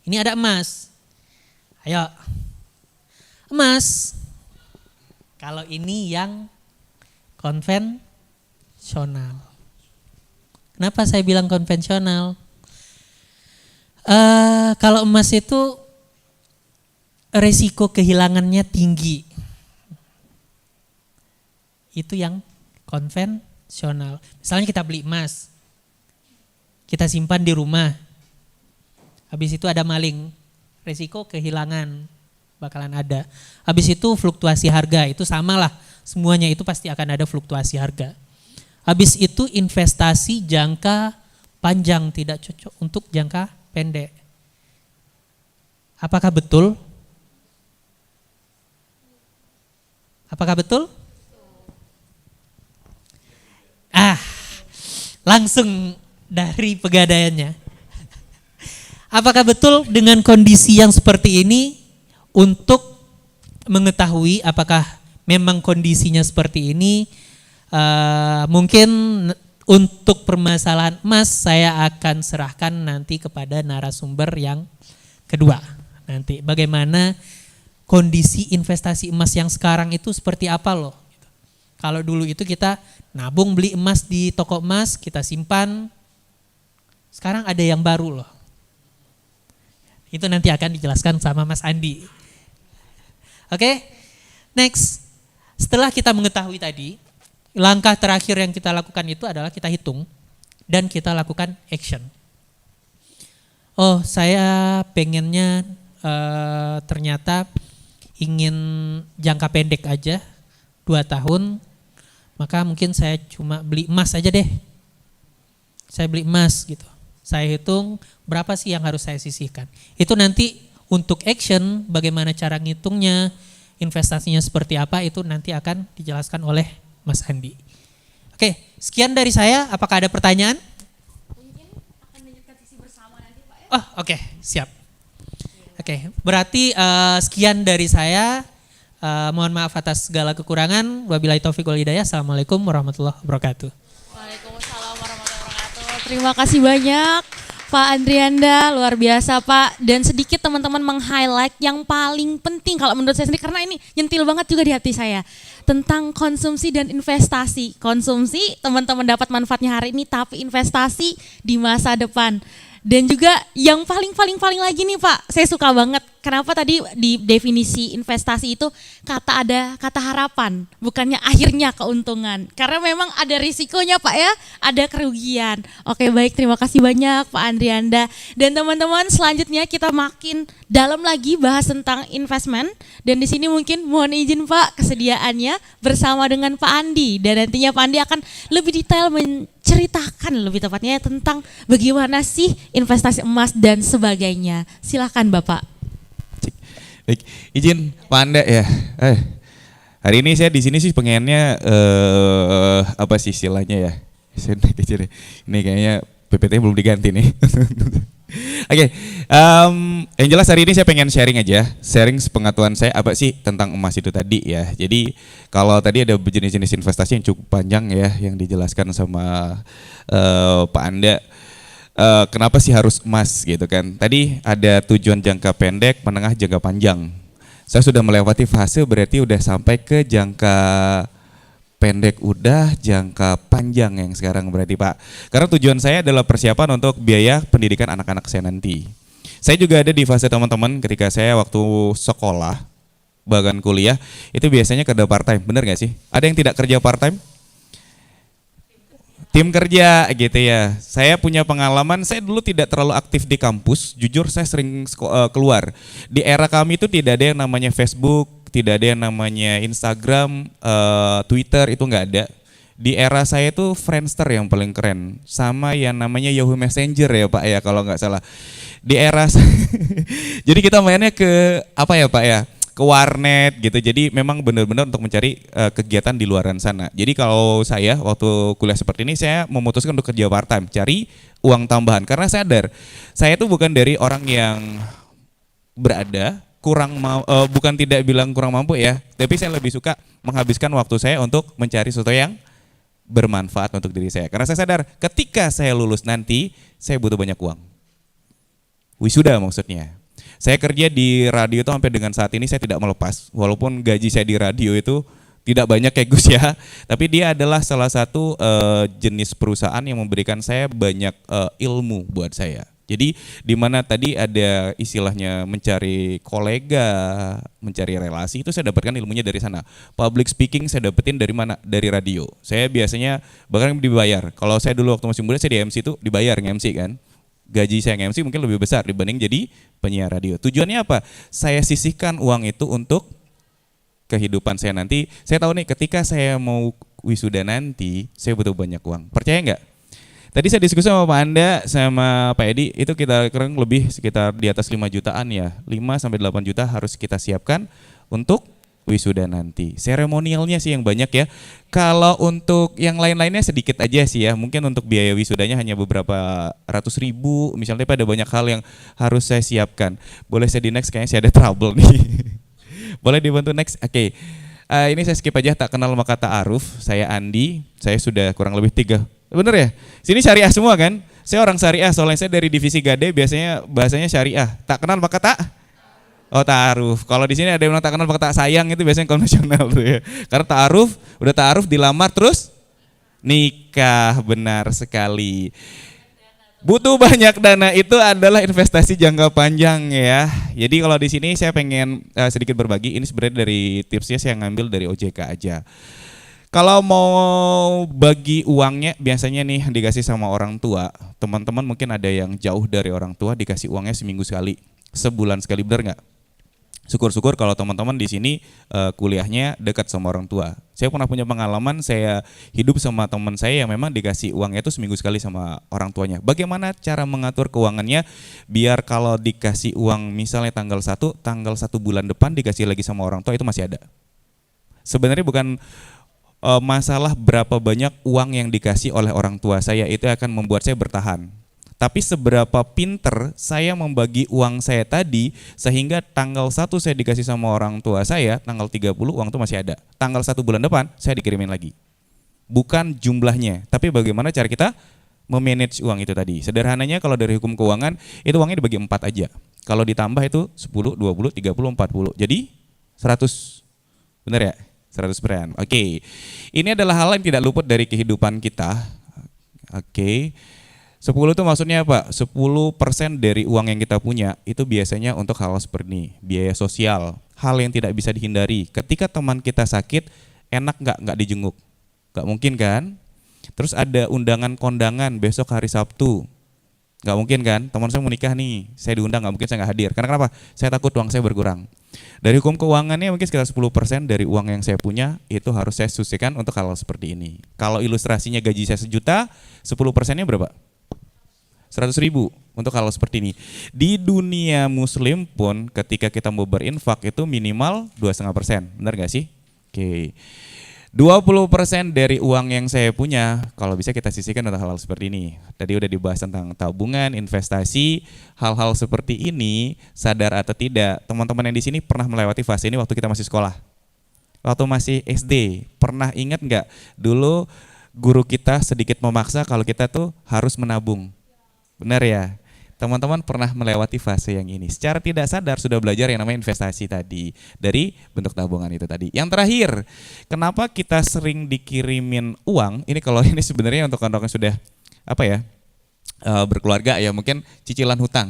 ini ada emas. Ayo. Emas. Kalau ini yang konvensional. Kenapa saya bilang konvensional? Kalau emas itu resiko kehilangannya tinggi. Itu yang konvensional. Misalnya kita beli emas, kita simpan di rumah, habis itu ada maling, resiko kehilangan bakalan ada. Habis itu fluktuasi harga, itu samalah, semuanya itu pasti akan ada fluktuasi harga. Habis itu investasi jangka panjang, tidak cocok untuk jangka pendek. Apakah betul? Apakah betul? Langsung dari pegadaiannya. Apakah betul dengan kondisi yang seperti ini untuk mengetahui apakah memang kondisinya seperti ini, mungkin untuk permasalahan emas saya akan serahkan nanti kepada narasumber yang kedua. Nanti bagaimana kondisi investasi emas yang sekarang itu seperti apa loh. Kalau dulu itu kita nabung beli emas di toko emas, kita simpan. Sekarang ada yang baru loh. Itu nanti akan dijelaskan sama Mas Andi. Oke, next. Setelah kita mengetahui tadi, langkah terakhir yang kita lakukan itu adalah kita hitung dan kita lakukan action. Oh, saya pengennya ternyata ingin jangka pendek aja, 2 tahun, maka mungkin saya cuma beli emas aja deh. Saya beli emas gitu. Saya hitung berapa sih yang harus saya sisihkan. Itu nanti untuk action, bagaimana cara ngitungnya, investasinya seperti apa, itu nanti akan dijelaskan oleh Mas Andi. Oke, sekian dari saya. Apakah ada pertanyaan? Mungkin akan lanjutkan sisi bersama nanti Pak ya. Oh, oke, siap. Oke, berarti sekian dari saya. Mohon maaf atas segala kekurangan. Wabillahi taufiq wal hidayah. Assalamualaikum warahmatullahi wabarakatuh. Waalaikumsalam warahmatullahi wabarakatuh. Terima kasih banyak Pak Andrianda, luar biasa Pak. Dan sedikit teman-teman meng-highlight yang paling penting kalau menurut saya sendiri, karena ini nyentil banget juga di hati saya. Tentang konsumsi dan investasi. Konsumsi teman-teman dapat manfaatnya hari ini, tapi investasi di masa depan. Dan juga yang paling lagi nih Pak, saya suka banget. Kenapa tadi di definisi investasi itu ada kata harapan, bukannya akhirnya keuntungan. Karena memang ada risikonya Pak ya, ada kerugian. Oke baik, terima kasih banyak Pak Andrianda. Dan teman-teman selanjutnya kita makin dalam lagi bahas tentang investment. Dan di sini mungkin mohon izin Pak kesediaannya bersama dengan Pak Andi. Dan nantinya Pak Andi akan lebih detail menceritakan lebih tepatnya tentang bagaimana sih investasi emas dan sebagainya. Silakan Bapak. Baik, izin Pak Anda ya. Hari ini saya di sini sih pengennya apa sih istilahnya ya? Ini kayaknya PPT belum diganti nih. Oke, yang jelas hari ini saya pengen sharing aja, sharing sepengetahuan saya apa sih tentang emas itu tadi ya. Jadi kalau tadi ada jenis-jenis investasi yang cukup panjang ya, yang dijelaskan sama Pak Anda. Kenapa sih harus emas gitu kan? Tadi ada tujuan jangka pendek, menengah, jangka panjang. Saya sudah melewati fase berarti udah sampai ke jangka pendek udah, jangka panjang yang sekarang berarti Pak. Karena tujuan saya adalah persiapan untuk biaya pendidikan anak-anak saya nanti. Saya juga ada di fase teman-teman ketika saya waktu sekolah, bahkan kuliah, itu biasanya kerja part time, bener gak sih? Ada yang tidak kerja part time? tim kerja gitu ya. Saya punya pengalaman, saya dulu tidak terlalu aktif di kampus, jujur saya sering keluar. Di era kami itu tidak ada yang namanya Facebook, tidak ada yang namanya Instagram, Twitter, itu nggak ada. Di era saya itu Friendster yang paling keren, sama yang namanya Yahoo Messenger ya Pak ya kalau nggak salah. Di era jadi kita mainnya ke apa ya Pak ya, ke warnet gitu. Jadi memang benar-benar untuk mencari kegiatan di luaran sana. Jadi kalau saya waktu kuliah seperti ini saya memutuskan untuk kerja part time, cari uang tambahan karena sadar saya itu bukan dari orang yang berada bukan tidak bilang kurang mampu ya, tapi saya lebih suka menghabiskan waktu saya untuk mencari sesuatu yang bermanfaat untuk diri saya. Karena saya sadar ketika saya lulus nanti saya butuh banyak uang. Wisuda maksudnya. Saya kerja di radio itu sampai dengan saat ini saya tidak melepas. Walaupun gaji saya di radio itu tidak banyak kayak Gus ya, tapi dia adalah salah satu jenis perusahaan yang memberikan saya banyak ilmu buat saya. Jadi di mana tadi ada istilahnya mencari kolega, mencari relasi, itu saya dapatkan ilmunya dari sana. Public speaking saya dapetin dari mana? Dari radio. Saya biasanya bahkan dibayar. Kalau saya dulu waktu masih muda saya di MC itu dibayar nge-MC kan. Gaji saya nge-MC mungkin lebih besar dibanding jadi penyiar radio. Tujuannya apa? Saya sisihkan uang itu untuk kehidupan saya nanti. Saya tahu nih ketika saya mau wisuda nanti, saya butuh banyak uang. Percaya nggak? Tadi saya diskusi sama Pak Anda, sama Pak Edi, itu kita kurang lebih sekitar di atas 5 jutaan ya. 5-8 juta harus kita siapkan untuk wisuda nanti. Seremonialnya sih yang banyak ya. Kalau untuk yang lain-lainnya sedikit aja sih ya. Mungkin untuk biaya wisudanya hanya beberapa ratus ribu. Misalnya pada banyak hal yang harus saya siapkan. Boleh saya di next, kayaknya saya ada trouble nih. Boleh dibantu next? Oke. Ini saya skip aja, tak kenal maka ta'aruf. Saya Andi, saya sudah kurang lebih 3. Bener ya? Sini syariah semua kan? Saya orang syariah, soalnya saya dari divisi Gade biasanya bahasanya syariah. Tak kenal maka tak? Oh ta'aruf. Kalau di sini ada yang bilang tak kenal maka tak sayang, itu biasanya konvensional tuh ya. Karena ta'aruf, udah ta'aruf dilamar terus nikah, benar sekali. Butuh banyak dana, itu adalah investasi jangka panjang ya. Jadi kalau di sini saya pengen sedikit berbagi, ini sebenarnya dari tipsnya saya ngambil dari OJK aja. Kalau mau bagi uangnya biasanya nih dikasih sama orang tua. Teman-teman mungkin ada yang jauh dari orang tua, dikasih uangnya seminggu sekali, sebulan sekali, benar nggak? Syukur-syukur kalau teman-teman di sini kuliahnya dekat sama orang tua. Saya pernah punya pengalaman, saya hidup sama teman saya yang memang dikasih uangnya itu seminggu sekali sama orang tuanya. Bagaimana cara mengatur keuangannya biar kalau dikasih uang misalnya tanggal 1 bulan depan dikasih lagi sama orang tua itu masih ada. Sebenarnya bukan masalah berapa banyak uang yang dikasih oleh orang tua saya, itu akan membuat saya bertahan. Tapi seberapa pinter saya membagi uang saya tadi sehingga tanggal 1 saya dikasih sama orang tua saya, tanggal 30 uang itu masih ada. Tanggal 1 bulan depan saya dikirimin lagi. Bukan jumlahnya, tapi bagaimana cara kita memanage uang itu tadi. Sederhananya kalau dari hukum keuangan itu uangnya dibagi 4 aja. Kalau ditambah itu 10, 20, 30, 40. Jadi 100. Benar ya? 100%. Oke. Ini adalah hal yang tidak luput dari kehidupan kita. Oke. 10 itu maksudnya apa? 10% dari uang yang kita punya itu biasanya untuk hal seperti ini, biaya sosial, hal yang tidak bisa dihindari. Ketika teman kita sakit, enak nggak dijenguk? Nggak mungkin kan? Terus ada undangan kondangan besok hari Sabtu, nggak mungkin kan? Teman saya mau nikah nih, saya diundang, nggak mungkin saya nggak hadir. Karena kenapa? Saya takut uang saya berkurang. Dari hukum keuangannya mungkin sekitar 10% dari uang yang saya punya itu harus saya sisihkan untuk hal seperti ini. Kalau ilustrasinya gaji saya 1 juta, 10%-nya berapa? 100.000 untuk hal seperti ini. Di dunia muslim pun ketika kita mau berinfak itu minimal 2,5%, benar gak sih? Oke. 20% dari uang yang saya punya kalau bisa kita sisihkan untuk hal-hal seperti ini. Tadi udah dibahas tentang tabungan, investasi, hal-hal seperti ini, sadar atau tidak, teman-teman yang di sini pernah melewati fase ini waktu kita masih sekolah. Waktu masih SD, pernah ingat nggak dulu guru kita sedikit memaksa kalau kita tuh harus menabung. Benar ya? Teman-teman pernah melewati fase yang ini. Secara tidak sadar sudah belajar yang namanya investasi tadi. Dari bentuk tabungan itu tadi. Yang terakhir, kenapa kita sering dikirimin uang? Ini kalau ini sebenarnya untuk orang yang sudah berkeluarga ya, mungkin cicilan hutang.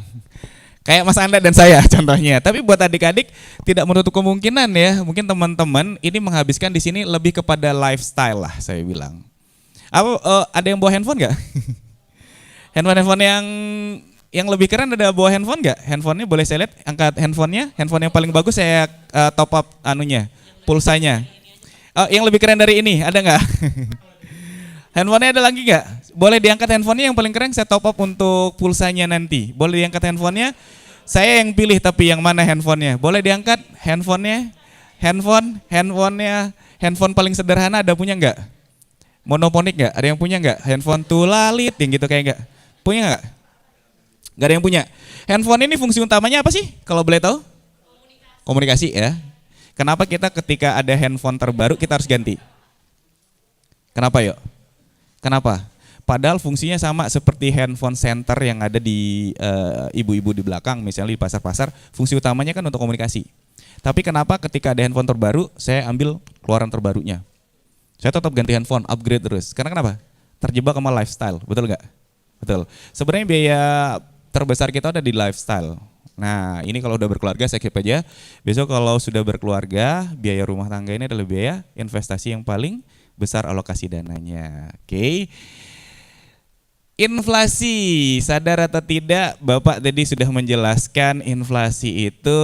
Kayak Mas Anda dan saya contohnya. Tapi buat adik-adik tidak menutup kemungkinan ya. Mungkin teman-teman ini menghabiskan di sini lebih kepada lifestyle lah saya bilang. Ada yang bawa handphone nggak? Handphone yang lebih keren ada bawa handphone nggak? Handphonenya boleh saya lihat, angkat handphonenya. Handphone yang paling bagus saya top up pulsanya. Yang lebih keren dari ini ada nggak? Handphonenya ada lagi nggak? Boleh diangkat handphonenya yang paling keren, saya top up untuk pulsanya nanti. Boleh diangkat handphonenya. Saya yang pilih tapi yang mana handphonenya? Boleh diangkat handphonenya? Handphonenya, handphone paling sederhana ada punya nggak? Monoponik nggak? Ada yang punya nggak? Handphone tulalit yang gitu kayak nggak? Punya nggak? Nggak ada yang punya. Handphone ini fungsi utamanya apa sih? Kalau boleh tahu? Komunikasi ya. Kenapa kita ketika ada handphone terbaru kita harus ganti? Kenapa yuk? Kenapa? Padahal fungsinya sama seperti handphone center yang ada di ibu-ibu di belakang, misalnya di pasar-pasar, fungsi utamanya kan untuk komunikasi. Tapi kenapa ketika ada handphone terbaru, saya ambil keluaran terbarunya? Saya tetap ganti handphone, upgrade terus. Karena kenapa? Terjebak sama lifestyle, betul nggak? Betul. Sebenarnya biaya terbesar kita ada di lifestyle. Nah, ini kalau udah berkeluarga saya skip aja. Besok kalau sudah berkeluarga, biaya rumah tangga ini adalah biaya investasi yang paling besar alokasi dananya. Oke. Inflasi, sadar atau tidak, Bapak tadi sudah menjelaskan inflasi itu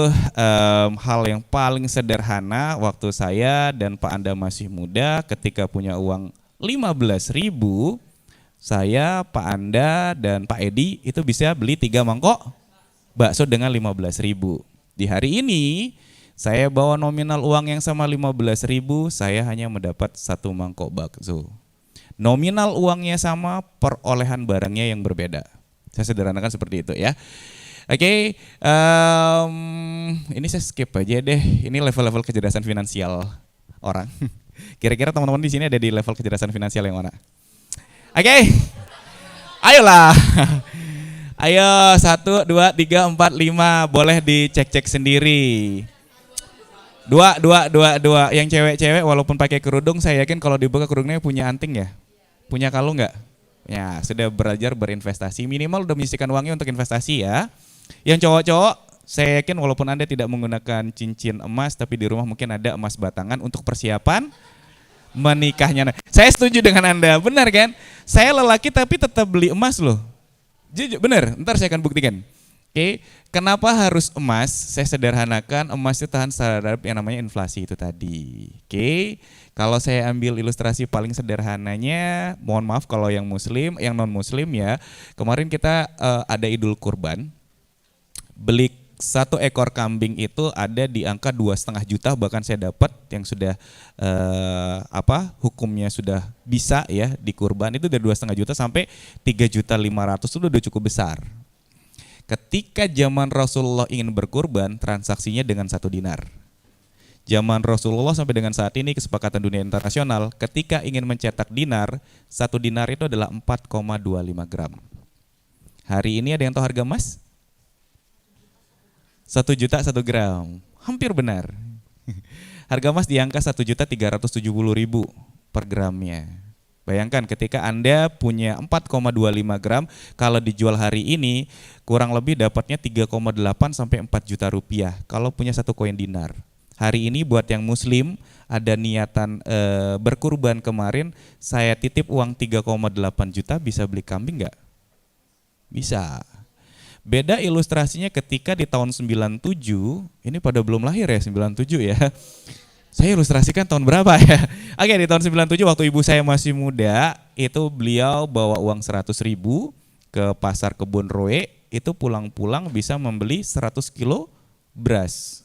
hal yang paling sederhana waktu saya dan Pak Anda masih muda ketika punya uang 15.000, saya, Pak Anda, dan Pak Edi itu bisa beli 3 mangkok bakso dengan 15.000. Di hari ini, saya bawa nominal uang yang sama 15.000, saya hanya mendapat 1 mangkok bakso. Nominal uangnya sama, perolehan barangnya yang berbeda. Saya sederhanakan seperti itu ya. Oke, ini saya skip aja deh. Ini level-level kecerdasan finansial orang. Kira-kira teman-teman di sini ada di level kecerdasan finansial yang mana? Oke, ayolah. Ayo 1, 2, 3, 4, 5. Boleh dicek-cek sendiri. 2. Yang cewek-cewek walaupun pakai kerudung, saya yakin kalau dibuka kerudungnya punya anting ya. Punya kalung nggak? Ya, sudah belajar berinvestasi. Minimal udah menyisihkan uangnya untuk investasi ya. Yang cowok-cowok, saya yakin walaupun Anda tidak menggunakan cincin emas, tapi di rumah mungkin ada emas batangan untuk persiapan menikahnya. Saya setuju dengan Anda, benar kan? Saya lelaki tapi tetap beli emas loh. Jujur, benar, ntar saya akan buktikan. Oke, kenapa harus emas? Saya sederhanakan, emas itu tahan terhadap yang namanya inflasi itu tadi. Oke, kalau saya ambil ilustrasi paling sederhananya, mohon maaf kalau yang muslim, yang non muslim ya, kemarin kita ada Idul Kurban, beli 1 ekor kambing itu ada di angka 2,5 juta, bahkan saya dapat yang sudah hukumnya sudah bisa ya di kurban itu dari 2,5 juta sampai 3.500.000 itu udah cukup besar. Ketika zaman Rasulullah ingin berkurban, transaksinya dengan 1 dinar. Zaman Rasulullah sampai dengan saat ini kesepakatan dunia internasional, ketika ingin mencetak dinar, 1 dinar itu adalah 4,25 gram. Hari ini ada yang tahu harga emas? 1 juta 1 gram, hampir benar. Harga emas di angka 1.370.000 per gramnya. Bayangkan ketika Anda punya 4,25 gram, kalau dijual hari ini kurang lebih dapatnya 3,8 sampai 4 juta rupiah kalau punya 1 koin dinar. Hari ini buat yang muslim ada niatan berkurban kemarin, saya titip uang 3,8 juta bisa beli kambing nggak? Bisa. Beda ilustrasinya ketika di tahun 97, ini pada belum lahir ya 97 ya. Saya ilustrasikan tahun berapa ya? Oke, di tahun 97 waktu ibu saya masih muda, itu beliau bawa uang 100.000 ke pasar Kebun Roe, itu pulang-pulang bisa membeli 100 kilo beras.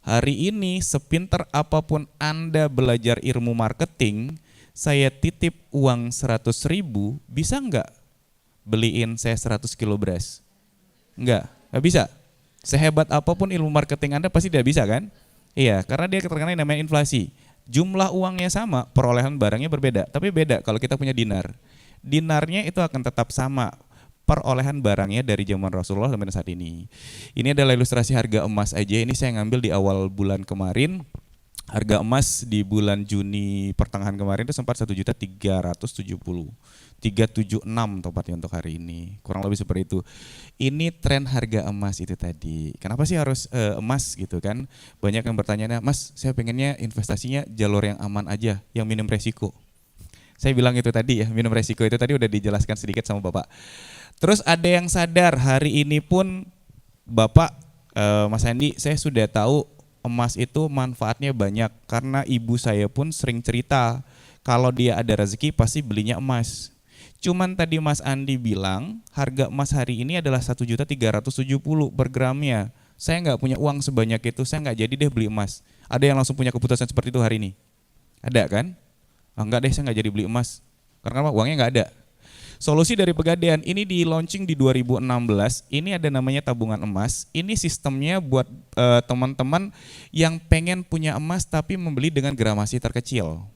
Hari ini sepinter apapun Anda belajar ilmu marketing, saya titip uang 100.000, bisa nggak beliin saya 100 kilo beras? Nggak bisa. Sehebat apapun ilmu marketing Anda pasti tidak bisa kan? Iya, karena dia terkena yang namanya inflasi. Jumlah uangnya sama, perolehan barangnya berbeda. Tapi beda kalau kita punya dinar. Dinarnya itu akan tetap sama, perolehan barangnya dari zaman Rasulullah sampai saat ini. Ini adalah ilustrasi harga emas aja. Ini saya ngambil di awal bulan kemarin. Harga emas di bulan Juni pertengahan kemarin itu sempat 1.376 tepatnya untuk hari ini, kurang lebih seperti itu. Ini tren harga emas itu tadi. Kenapa sih harus emas gitu kan? Banyak yang bertanya, Mas saya pengennya investasinya jalur yang aman aja, yang minim resiko. Saya bilang itu tadi ya, minum resiko itu tadi udah dijelaskan sedikit sama Bapak. Terus ada yang sadar hari ini pun Bapak, Mas Andi, saya sudah tahu emas itu manfaatnya banyak karena ibu saya pun sering cerita kalau dia ada rezeki pasti belinya emas. Cuman tadi Mas Andi bilang harga emas hari ini adalah 1.370.000 per gramnya. Saya nggak punya uang sebanyak itu, saya nggak jadi deh beli emas. Ada yang langsung punya keputusan seperti itu hari ini? Ada kan? Enggak deh, saya nggak jadi beli emas. Karena apa? Uangnya nggak ada. Solusi dari Pegadaian ini di launching di 2016. Ini ada namanya tabungan emas. Ini sistemnya buat teman-teman yang pengen punya emas tapi membeli dengan gramasi terkecil.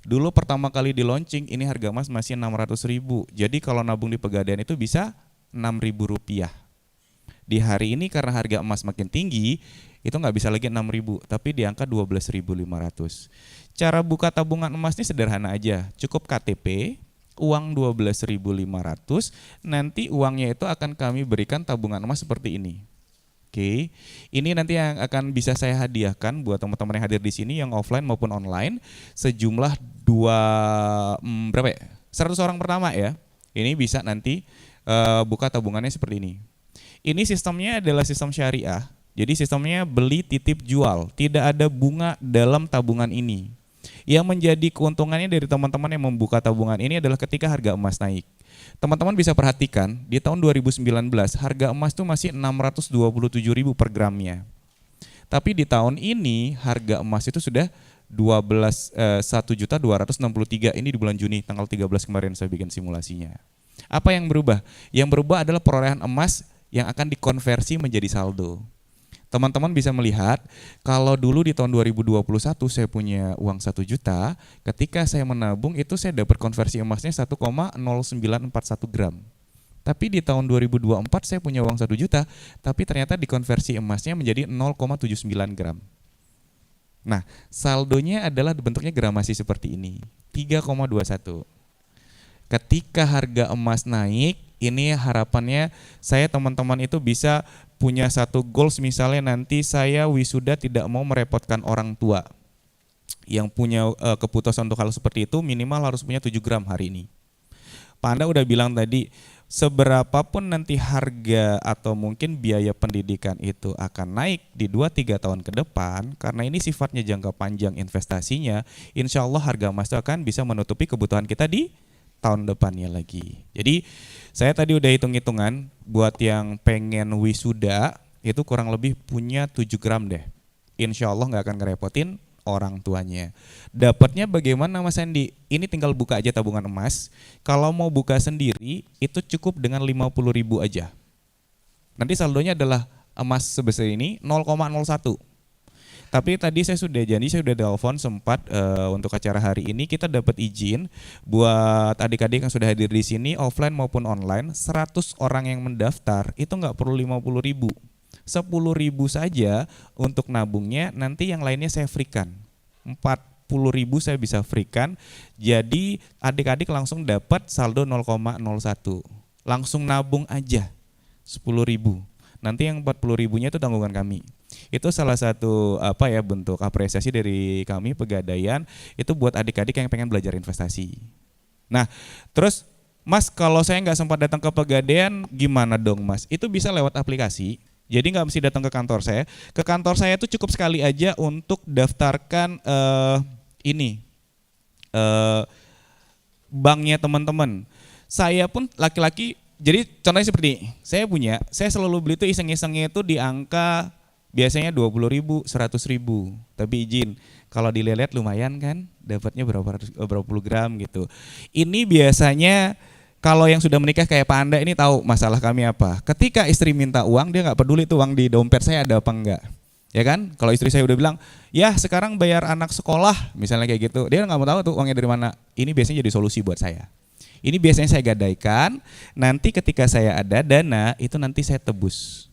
Dulu pertama kali di launching ini harga emas masih 600.000. Jadi kalau nabung di Pegadaian itu bisa 6.000 rupiah. Di hari ini karena harga emas makin tinggi, itu nggak bisa lagi 6.000, tapi di angka 12.500. Cara buka tabungan emas ini sederhana aja, cukup KTP, uang 12.500, nanti uangnya itu akan kami berikan tabungan emas seperti ini. Oke, ini nanti yang akan bisa saya hadiahkan buat teman-teman yang hadir di sini yang offline maupun online sejumlah 100 orang pertama ya. Ini bisa nanti buka tabungannya seperti ini. Ini sistemnya adalah sistem syariah. Jadi sistemnya beli titip jual, tidak ada bunga dalam tabungan ini. Yang menjadi keuntungannya dari teman-teman yang membuka tabungan ini adalah ketika harga emas naik. Teman-teman bisa perhatikan di tahun 2019 harga emas itu masih 627.000 per gramnya. Tapi di tahun ini harga emas itu sudah 1.263.000 ini di bulan Juni tanggal 13 kemarin saya bikin simulasinya. Apa yang berubah? Yang berubah adalah perolehan emas yang akan dikonversi menjadi saldo. Teman-teman bisa melihat kalau dulu di tahun 2021 saya punya uang 1 juta, ketika saya menabung itu saya dapat konversi emasnya 1,0941 gram. Tapi di tahun 2024 saya punya uang 1 juta, tapi ternyata dikonversi emasnya menjadi 0,79 gram. Nah, saldonya adalah bentuknya gramasi seperti ini, 3,21. Ketika harga emas naik, ini harapannya saya teman-teman itu bisa punya satu goals, misalnya nanti saya wisuda tidak mau merepotkan orang tua. Yang punya keputusan untuk hal seperti itu minimal harus punya 7 gram hari ini. Pak Anda udah bilang tadi, seberapapun nanti harga atau mungkin biaya pendidikan itu akan naik di 2-3 tahun ke depan, karena ini sifatnya jangka panjang investasinya, insya Allah harga emas itu akan bisa menutupi kebutuhan kita di tahun depannya lagi. Jadi saya tadi udah hitung-hitungan buat yang pengen wisuda itu kurang lebih punya 7 gram deh. Insya Allah nggak akan ngerepotin orang tuanya. Dapatnya bagaimana Mas Andi? Ini tinggal buka aja tabungan emas. Kalau mau buka sendiri itu cukup dengan 50.000 aja. Nanti saldonya adalah emas sebesar ini 0,01. Tapi tadi saya sudah janji, saya sudah telepon sempat untuk acara hari ini kita dapat izin buat adik-adik yang sudah hadir di sini offline maupun online, 100 orang yang mendaftar itu nggak perlu 50.000, 10.000 saja untuk nabungnya, nanti yang lainnya saya freekan, 40.000 saya bisa freekan, jadi adik-adik langsung dapat saldo 0,01, langsung nabung aja 10.000. Nanti yang 40.000-nya itu tanggungan kami. Itu salah satu bentuk apresiasi dari kami Pegadaian itu buat adik-adik yang pengen belajar investasi. Nah, terus Mas kalau saya nggak sempat datang ke Pegadaian gimana dong Mas? Itu bisa lewat aplikasi. Jadi nggak mesti datang ke kantor saya. Ke kantor saya itu cukup sekali aja untuk daftarkan banknya teman-teman. Saya pun laki-laki. Jadi contohnya seperti ini, saya selalu beli itu iseng-isengnya itu di angka biasanya 20.000, 100.000. Tapi izin, kalau dilihat lumayan kan, dapatnya berapa puluh gram gitu. Ini biasanya kalau yang sudah menikah kayak Pak Anda ini tahu masalah kami apa. Ketika istri minta uang, dia nggak peduli tuh uang di dompet saya ada apa enggak. Ya kan? Kalau istri saya udah bilang, ya sekarang bayar anak sekolah, misalnya kayak gitu, dia nggak mau tahu tuh uangnya dari mana. Ini biasanya jadi solusi buat saya. Ini biasanya saya gadaikan, nanti ketika saya ada dana itu nanti saya tebus.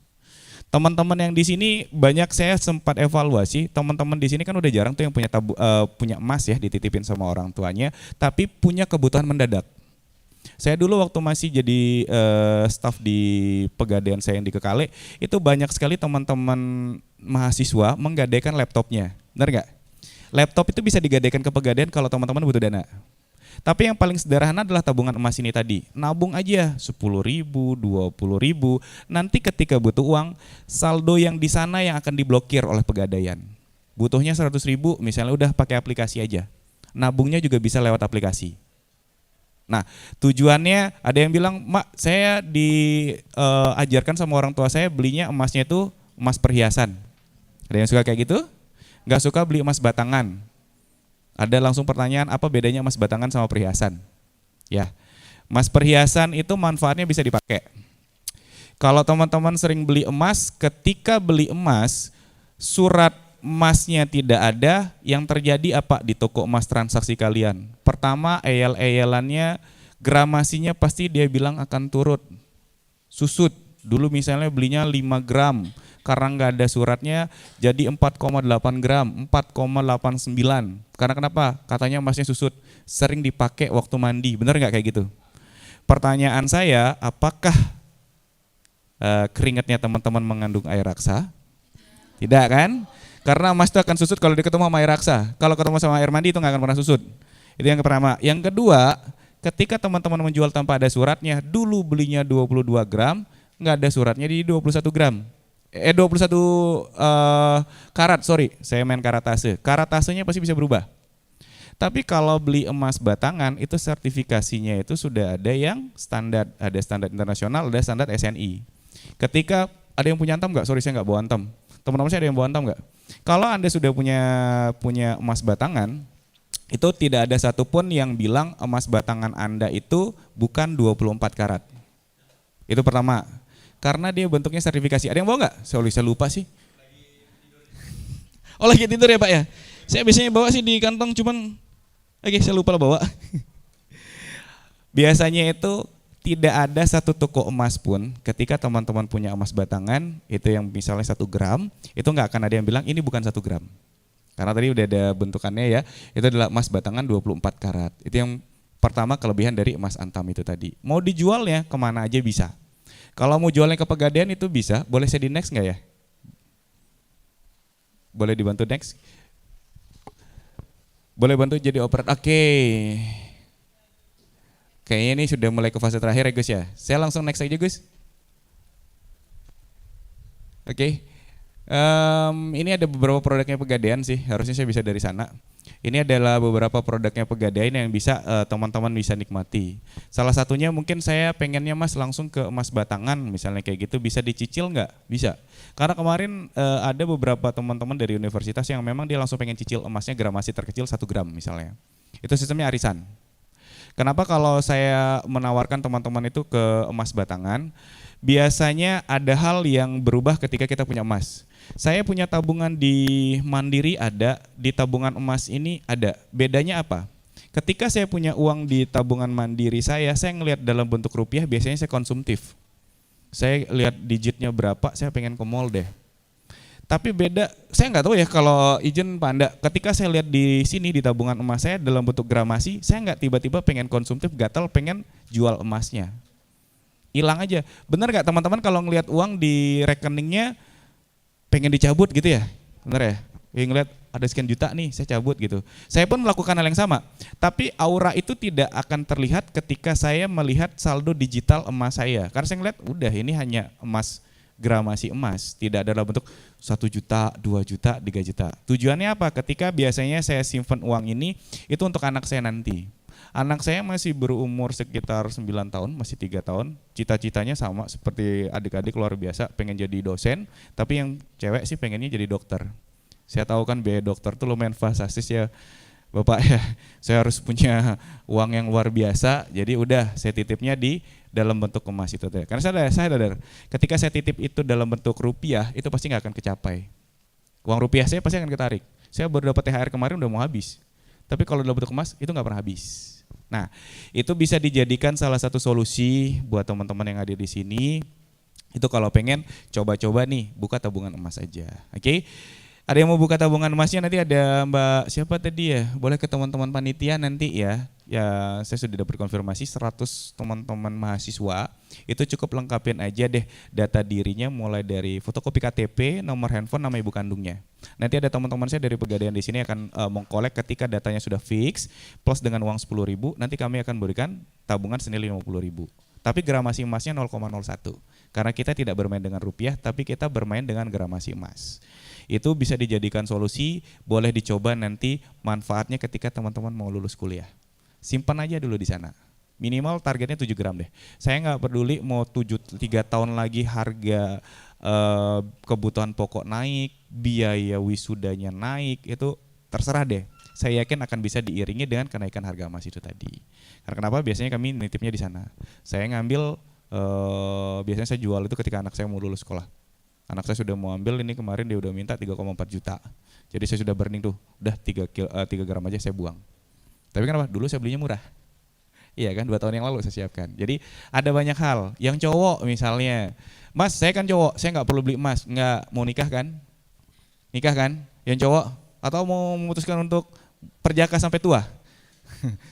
Teman-teman yang di sini banyak saya sempat evaluasi, teman-teman di sini kan udah jarang tuh yang punya emas ya dititipin sama orang tuanya, tapi punya kebutuhan mendadak. Saya dulu waktu masih jadi staf di Pegadaian saya yang di Kekale, itu banyak sekali teman-teman mahasiswa menggadaikan laptopnya, benar nggak? Laptop itu bisa digadaikan ke Pegadaian kalau teman-teman butuh dana. Tapi yang paling sederhana adalah tabungan emas ini tadi. Nabung aja 10.000, 20.000. Nanti ketika butuh uang, saldo yang di sana yang akan diblokir oleh Pegadaian. Butuhnya 100.000, misalnya udah pakai aplikasi aja. Nabungnya juga bisa lewat aplikasi. Nah, tujuannya ada yang bilang, "Mak, saya diajarkan sama orang tua saya belinya emasnya itu emas perhiasan." Ada yang suka kayak gitu? Nggak suka beli emas batangan. Ada langsung pertanyaan, apa bedanya emas batangan sama perhiasan? Ya, emas perhiasan itu manfaatnya bisa dipakai. Kalau teman-teman sering beli emas, ketika beli emas, surat emasnya tidak ada, yang terjadi apa di toko emas transaksi kalian? Pertama, eyel-eyelannya, gramasinya pasti dia bilang akan turut, susut. Dulu misalnya belinya 5 gram, karena nggak ada suratnya jadi 4,8 gram, 4,89. Karena kenapa? Katanya emasnya susut, sering dipakai waktu mandi. Benar nggak kayak gitu? Pertanyaan saya, apakah keringatnya teman-teman mengandung air raksa? Tidak kan? Karena emas itu akan susut kalau ketemu sama air raksa. Kalau ketemu sama air mandi itu nggak akan pernah susut. Itu yang pertama. Yang kedua, ketika teman-teman menjual tanpa ada suratnya, dulu belinya 22 gram, nggak ada suratnya di 21 gram. 21 karat, sorry, saya main karatase. Karatasenya pasti bisa berubah. Tapi kalau beli emas batangan itu sertifikasinya itu sudah ada yang standar, ada standar internasional, ada standar SNI. Ketika ada yang punya antam nggak? Sorry, saya nggak bawa antam. Teman-teman saya ada yang bawa antam nggak? Kalau Anda sudah punya emas batangan, itu tidak ada satupun yang bilang emas batangan Anda itu bukan 24 karat. Itu pertama. Karena dia bentuknya sertifikasi. Ada yang bawa nggak? Saya lupa sih. Oh, lagi tidur ya Pak ya? Saya biasanya bawa sih di kantong, cuman saya lupa lah bawa. Biasanya itu tidak ada satu toko emas pun ketika teman-teman punya emas batangan, itu yang misalnya 1 gram, itu nggak akan ada yang bilang ini bukan 1 gram. Karena tadi udah ada bentukannya ya, itu adalah emas batangan 24 karat. Itu yang pertama kelebihan dari emas antam itu tadi. Mau dijualnya kemana aja bisa. Kalau mau jualnya ke Pegadaian itu bisa, boleh saya di next nggak ya? Boleh dibantu next? Boleh bantu jadi operator? Oke. Kayaknya ini sudah mulai ke fase terakhir ya Gus ya. Saya langsung next aja Gus. Oke. Ini ada beberapa produknya Pegadaian sih, harusnya saya bisa dari sana. Ini adalah beberapa produknya Pegadaian yang bisa teman-teman bisa nikmati. Salah satunya mungkin saya pengennya Mas langsung ke emas batangan, misalnya kayak gitu, bisa dicicil nggak? Bisa. Karena kemarin ada beberapa teman-teman dari universitas yang memang dia langsung pengen cicil emasnya gramasi terkecil 1 gram misalnya. Itu sistemnya arisan. Kenapa kalau saya menawarkan teman-teman itu ke emas batangan? Biasanya ada hal yang berubah ketika kita punya emas. Saya punya tabungan di Mandiri ada, di tabungan emas ini ada. Bedanya apa? Ketika saya punya uang di tabungan Mandiri saya ngelihat dalam bentuk rupiah, biasanya saya konsumtif. Saya lihat digitnya berapa, saya pengen ke mall deh. Tapi beda, saya nggak tahu ya kalau izin Pak Anda, ketika saya lihat di sini di tabungan emas saya dalam bentuk gramasi, saya nggak tiba-tiba pengen konsumtif, gatal pengen jual emasnya. Hilang aja. Benar nggak teman-teman kalau ngelihat uang di rekeningnya pengen dicabut gitu ya? Benar ya? Ngelihat ada sekian juta nih, saya cabut gitu. Saya pun melakukan hal yang sama. Tapi aura itu tidak akan terlihat ketika saya melihat saldo digital emas saya. Karena saya ngelihat udah ini hanya emas, gramasi emas, tidak ada dalam bentuk 1 juta, 2 juta, 3 juta. Tujuannya apa? Ketika biasanya saya simpan uang ini, itu untuk anak saya nanti. Anak saya masih berumur sekitar 9 tahun, masih 3 tahun. Cita-citanya sama seperti adik-adik luar biasa, pengen jadi dosen, tapi yang cewek sih pengennya jadi dokter. Saya tahu kan biaya dokter tuh lumayan fantastis ya Bapak ya. Saya harus punya uang yang luar biasa, jadi udah saya titipnya di dalam bentuk emas itu. Karena saya sadar, ketika saya titip itu dalam bentuk rupiah, itu pasti nggak akan kecapai. Uang rupiah saya pasti akan ketarik. Saya baru dapat THR kemarin udah mau habis. Tapi kalau dalam bentuk emas itu nggak pernah habis. Nah, itu bisa dijadikan salah satu solusi buat teman-teman yang ada di sini. Itu kalau pengen coba-coba nih, buka tabungan emas aja. Oke? Ada yang mau buka tabungan emasnya, nanti ada Mbak siapa tadi ya? Boleh ke teman-teman panitia nanti ya. Ya, saya sudah dapat konfirmasi 100 teman-teman mahasiswa. Itu cukup lengkapin aja deh data dirinya mulai dari fotokopi KTP, nomor handphone, nama ibu kandungnya. Nanti ada teman-teman saya dari Pegadaian di sini akan mengkolek ketika datanya sudah fix plus dengan uang 10.000, nanti kami akan berikan tabungan senilai 50.000. Tapi gramasi emasnya 0,01. Karena kita tidak bermain dengan rupiah, tapi kita bermain dengan gramasi emas. Itu bisa dijadikan solusi, boleh dicoba nanti manfaatnya ketika teman-teman mau lulus kuliah. Simpan aja dulu di sana. Minimal targetnya 7 gram deh. Saya nggak peduli mau 3 tahun lagi harga kebutuhan pokok naik, biaya wisudanya naik, itu terserah deh. Saya yakin akan bisa diiringi dengan kenaikan harga emas itu tadi. Karena kenapa? Biasanya kami nitipnya di sana. Saya ngambil, biasanya saya jual itu ketika anak saya mau lulus sekolah. Anak saya sudah mau ambil, ini kemarin dia udah minta 3,4 juta. Jadi saya sudah burning tuh, udah 3 gram aja saya buang. Tapi kenapa? Dulu saya belinya murah. Iya kan, 2 tahun yang lalu saya siapkan. Jadi ada banyak hal. Yang cowok misalnya, Mas saya kan cowok, saya nggak perlu beli emas, nggak mau nikah kan? Nikah kan? Yang cowok atau mau memutuskan untuk perjaka sampai tua?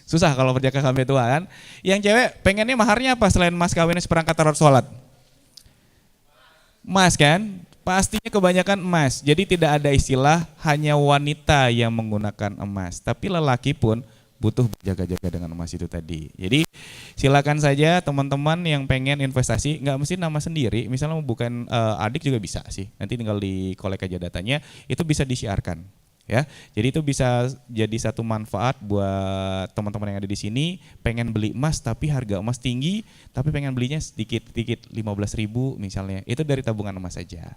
Susah kalau perjaka sampai tua kan? Yang cewek pengennya maharnya apa selain mas kawinnya seperangkat alat sholat? Emas kan? Pastinya kebanyakan emas. Jadi tidak ada istilah hanya wanita yang menggunakan emas, tapi lelaki pun butuh jaga-jaga dengan emas itu tadi. Jadi silakan saja teman-teman yang pengen investasi, nggak mesti nama sendiri, misalnya bukan adik juga bisa sih. Nanti tinggal dikolek aja datanya, itu bisa disiarkan. Ya, jadi itu bisa jadi satu manfaat buat teman-teman yang ada di sini pengen beli emas tapi harga emas tinggi tapi pengen belinya sedikit 15.000 misalnya, itu dari tabungan emas saja.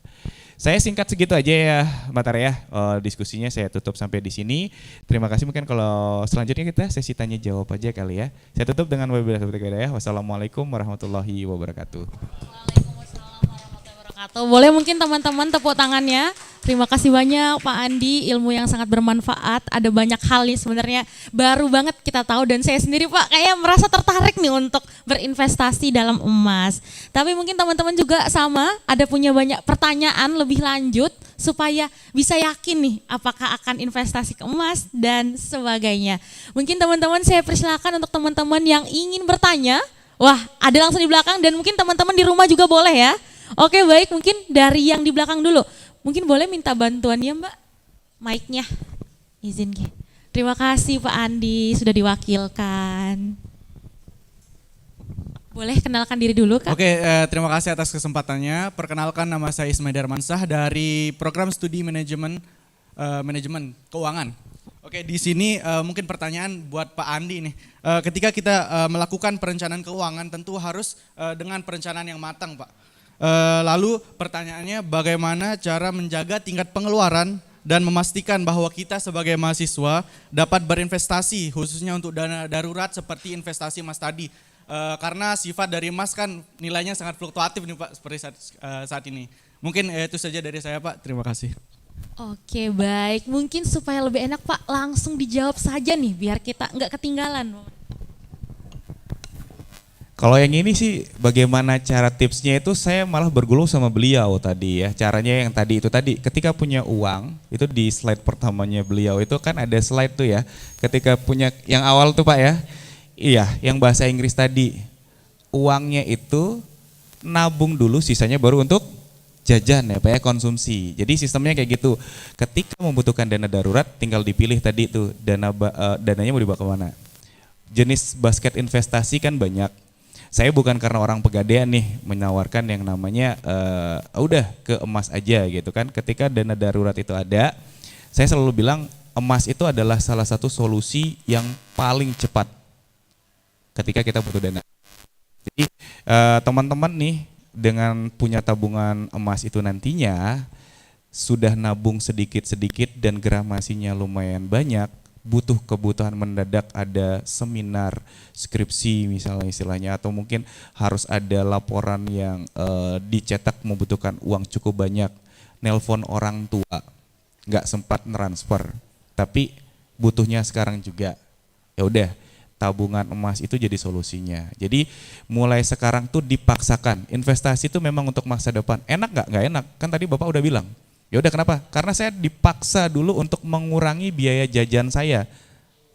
Saya singkat segitu aja ya Mbak Tara ya, diskusinya saya tutup sampai di sini. Terima kasih, mungkin kalau selanjutnya kita sesi tanya jawab aja kali ya. Saya tutup dengan wabillahi. Wassalamualaikum warahmatullahi wabarakatuh. Waalaikumsalam warahmatullahi wabarakatuh. Boleh mungkin teman-teman tepuk tangannya. Terima kasih banyak Pak Andi, ilmu yang sangat bermanfaat. Ada banyak hal nih sebenarnya baru banget kita tahu, dan saya sendiri Pak kayak merasa tertarik nih untuk berinvestasi dalam emas. Tapi mungkin teman-teman juga sama, ada punya banyak pertanyaan lebih lanjut supaya bisa yakin nih apakah akan investasi ke emas dan sebagainya. Mungkin teman-teman saya persilakan untuk teman-teman yang ingin bertanya. Wah, ada langsung di belakang, dan mungkin teman-teman di rumah juga boleh ya. Oke baik, mungkin dari yang di belakang dulu. Mungkin boleh minta bantuan ya Mbak, mic-nya, izin. Terima kasih Pak Andi sudah diwakilkan. Boleh kenalkan diri dulu Kak. Oke, terima kasih atas kesempatannya. Perkenalkan, nama saya Ismail Darmansah dari Program Studi Manajemen Keuangan. Oke, di sini mungkin pertanyaan buat Pak Andi nih. Ketika kita melakukan perencanaan keuangan tentu harus dengan perencanaan yang matang Pak. Lalu pertanyaannya, bagaimana cara menjaga tingkat pengeluaran dan memastikan bahwa kita sebagai mahasiswa dapat berinvestasi khususnya untuk dana darurat seperti investasi emas tadi. Karena sifat dari emas kan nilainya sangat fluktuatif nih Pak seperti saat ini. Mungkin itu saja dari saya Pak, terima kasih. Oke baik, mungkin supaya lebih enak Pak langsung dijawab saja nih biar kita nggak ketinggalan. Kalau yang ini sih bagaimana cara tipsnya itu saya malah bergulung sama beliau tadi ya. Caranya yang tadi itu tadi, ketika punya uang, itu di slide pertamanya beliau itu kan ada slide tuh ya. Ketika punya yang awal tuh Pak ya. Iya, yang bahasa Inggris tadi. Uangnya itu nabung dulu, sisanya baru untuk jajan ya Pak ya, konsumsi. Jadi sistemnya kayak gitu. Ketika membutuhkan dana darurat tinggal dipilih tadi tuh dananya mau dibawa kemana. Jenis basket investasi kan banyak. Saya bukan karena orang Pegadaian nih menawarkan yang namanya udah ke emas aja gitu kan. Ketika dana darurat itu ada, saya selalu bilang emas itu adalah salah satu solusi yang paling cepat ketika kita butuh dana. Jadi teman-teman nih dengan punya tabungan emas itu nantinya sudah nabung sedikit-sedikit dan gramasinya lumayan banyak, butuh kebutuhan mendadak, ada seminar, skripsi misalnya istilahnya, atau mungkin harus ada laporan yang dicetak membutuhkan uang cukup banyak, nelpon orang tua, nggak sempat transfer, tapi butuhnya sekarang juga, ya udah tabungan emas itu jadi solusinya. Jadi mulai sekarang tuh dipaksakan, investasi itu memang untuk masa depan. Enak nggak? Nggak enak, kan tadi Bapak udah bilang. Ya udah kenapa? Karena saya dipaksa dulu untuk mengurangi biaya jajan saya.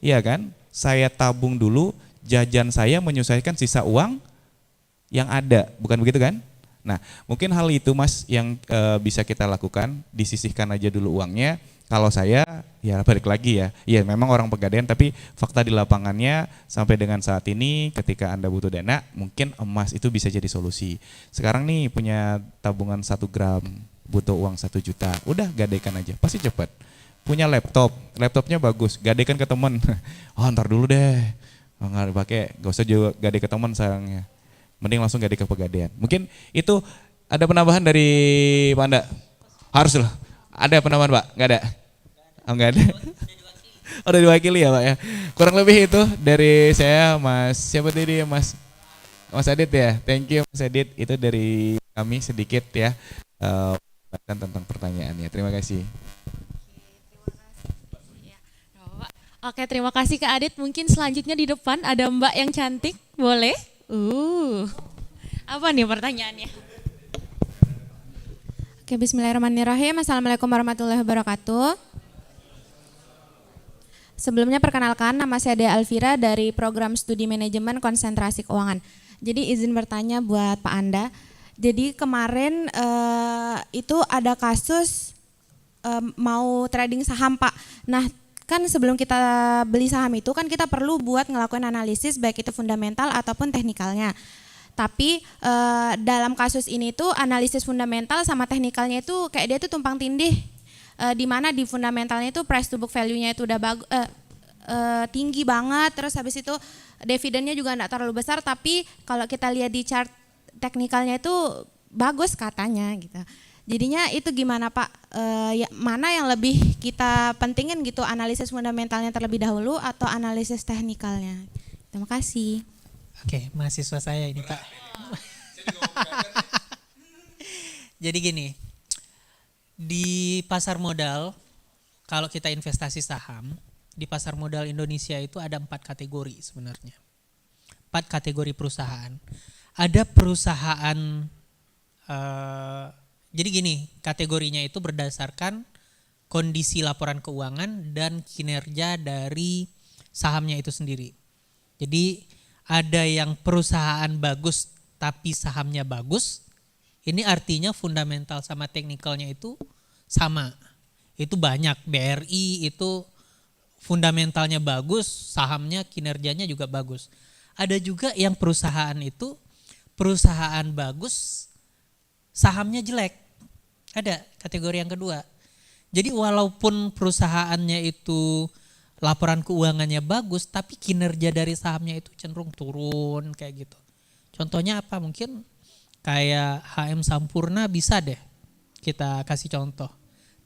Iya kan? Saya tabung dulu, jajan saya menyesuaikan sisa uang yang ada. Bukan begitu kan? Nah, mungkin hal itu Mas yang bisa kita lakukan, disisihkan aja dulu uangnya. Kalau saya ya balik lagi ya, iya memang orang Pegadaian tapi fakta di lapangannya sampai dengan saat ini ketika Anda butuh dana mungkin emas itu bisa jadi solusi. Sekarang nih punya tabungan 1 gram, butuh uang 1 juta, udah gadaikan aja, pasti cepet. Punya laptopnya bagus, gadaikan ke temen, oh ntar dulu deh, nggak dipakai, gak usah juga gadai ke temen sayangnya. Mending langsung gadai ke Pegadaian. Mungkin itu ada penambahan dari Pak Anda? Harus lah. Ada penambahan Pak? Nggak ada? Oh nggak ada? Udah diwakili ya Pak ya. Kurang lebih itu dari saya Mas, siapa tadi Mas Adit ya. Thank you Mas Adit. Itu dari kami sedikit ya. Tentang pertanyaannya. Terima kasih. Oke, terima kasih Kak Adit. Mungkin selanjutnya di depan ada Mbak yang cantik, boleh? Apa nih pertanyaannya? Oke, bismillahirrahmanirrahim. Assalamualaikum warahmatullahi wabarakatuh. Sebelumnya perkenalkan, nama saya Dea Alvira dari program studi manajemen konsentrasi keuangan. Jadi izin bertanya buat Pak Anda. Jadi kemarin itu ada kasus mau trading saham Pak. Nah, kan sebelum kita beli saham itu kan kita perlu buat ngelakuin analisis baik itu fundamental ataupun teknikalnya. Tapi dalam kasus ini tuh analisis fundamental sama teknikalnya itu kayak dia tuh tumpang tindih. Di mana di fundamentalnya itu price to book value-nya itu udah tinggi banget, terus habis itu dividennya juga enggak terlalu besar, tapi kalau kita lihat di chart teknikalnya itu bagus katanya gitu. Jadinya itu gimana Pak, mana yang lebih kita pentingin gitu, analisis fundamentalnya terlebih dahulu atau analisis teknikalnya? Terima kasih. Oke, mahasiswa saya ini Pak. Jadi gini, di pasar modal, kalau kita investasi saham, di pasar modal Indonesia itu ada 4 kategori sebenarnya. 4 kategori perusahaan. Ada perusahaan, jadi gini, kategorinya itu berdasarkan kondisi laporan keuangan dan kinerja dari sahamnya itu sendiri. Jadi ada yang perusahaan bagus tapi sahamnya bagus, ini artinya fundamental sama teknikalnya itu sama. Itu banyak, BRI itu fundamentalnya bagus, sahamnya kinerjanya juga bagus. Ada juga yang perusahaan itu perusahaan bagus, sahamnya jelek. Ada kategori yang kedua. Jadi walaupun perusahaannya itu laporan keuangannya bagus, tapi kinerja dari sahamnya itu cenderung turun kayak gitu. Contohnya apa? Mungkin kayak HM Sampurna bisa deh kita kasih contoh.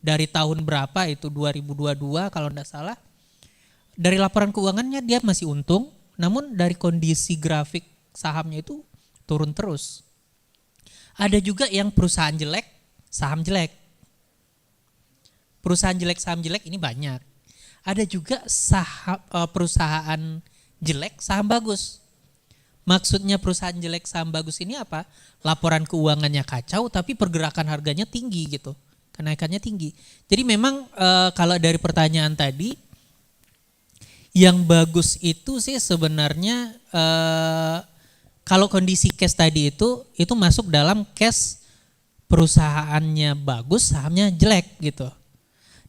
Dari tahun berapa itu 2022 kalau enggak salah. Dari laporan keuangannya dia masih untung, namun dari kondisi grafik sahamnya itu turun terus. Ada juga yang perusahaan jelek, saham jelek. Perusahaan jelek, saham jelek ini banyak. Ada juga perusahaan jelek, saham bagus. Maksudnya perusahaan jelek, saham bagus ini apa? Laporan keuangannya kacau tapi pergerakan harganya tinggi gitu. Kenaikannya tinggi. Jadi memang kalau dari pertanyaan tadi, yang bagus itu sih sebenarnya kalau kondisi case tadi itu masuk dalam case perusahaannya bagus, sahamnya jelek gitu.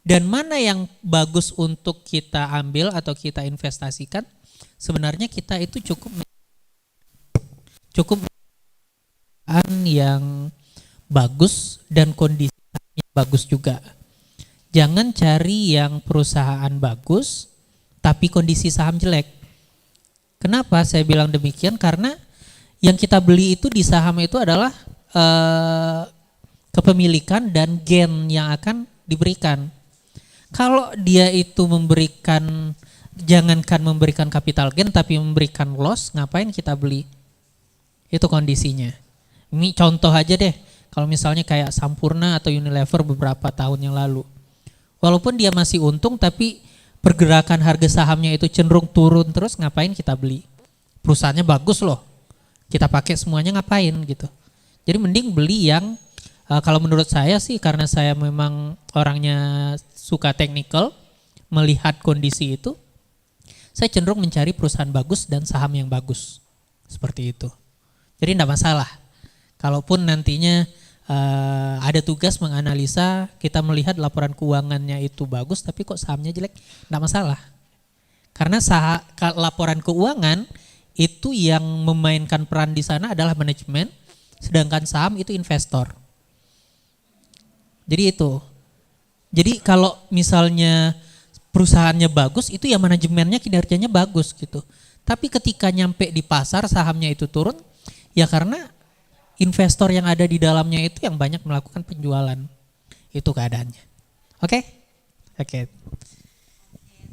Dan mana yang bagus untuk kita ambil atau kita investasikan? Sebenarnya kita itu cukup yang bagus dan kondisinya bagus juga. Jangan cari yang perusahaan bagus tapi kondisi saham jelek. Kenapa saya bilang demikian? Karena yang kita beli itu di saham itu adalah kepemilikan dan gain yang akan diberikan. Kalau dia itu memberikan, jangankan memberikan capital gain tapi memberikan loss, ngapain kita beli? Itu kondisinya. Ini contoh aja deh, kalau misalnya kayak Sampurna atau Unilever beberapa tahun yang lalu. Walaupun dia masih untung tapi pergerakan harga sahamnya itu cenderung turun terus, ngapain kita beli? Perusahaannya bagus loh, kita pakai semuanya ngapain gitu. Jadi mending beli yang kalau menurut saya sih, karena saya memang orangnya suka teknikal, melihat kondisi itu, saya cenderung mencari perusahaan bagus dan saham yang bagus. Seperti itu. Jadi enggak masalah. Kalaupun nantinya ada tugas menganalisa, kita melihat laporan keuangannya itu bagus tapi kok sahamnya jelek, enggak masalah. Karena laporan keuangan itu yang memainkan peran di sana adalah manajemen, sedangkan saham itu investor. Jadi itu. Jadi kalau misalnya perusahaannya bagus, itu ya manajemennya kinerjanya bagus gitu. Tapi ketika nyampe di pasar sahamnya itu turun, ya karena investor yang ada di dalamnya itu yang banyak melakukan penjualan. Itu keadaannya. Oke? Oke.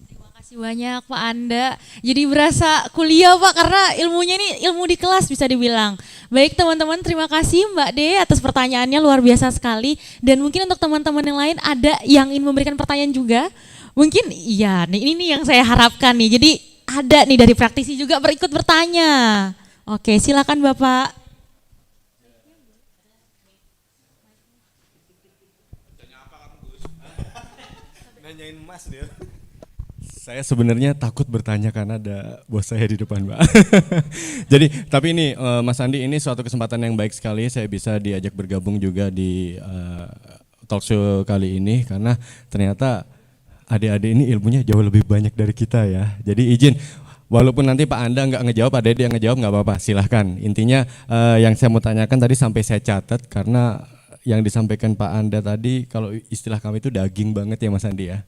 Terima kasih banyak Pak Anda. Jadi berasa kuliah Pak karena ilmunya ini ilmu di kelas bisa dibilang. Baik teman-teman, terima kasih Mbak De atas pertanyaannya luar biasa sekali. Dan mungkin untuk teman-teman yang lain ada yang ingin memberikan pertanyaan juga. Mungkin iya nih ini yang saya harapkan nih. Jadi ada nih dari praktisi juga berikut bertanya. Oke, silakan Bapak. Nanyain Mas dia. Saya sebenarnya takut bertanya karena ada bos saya di depan, Mbak. Jadi, tapi ini Mas Andi, ini suatu kesempatan yang baik sekali saya bisa diajak bergabung juga di talk show kali ini karena ternyata adik-adik ini ilmunya jauh lebih banyak dari kita ya. Jadi izin, walaupun nanti Pak Anda nggak ngejawab, adik-adik yang ngejawab nggak apa-apa, silahkan. Intinya yang saya mau tanyakan tadi sampai saya catat karena yang disampaikan Pak Anda tadi kalau istilah kami itu daging banget ya Mas Andi ya.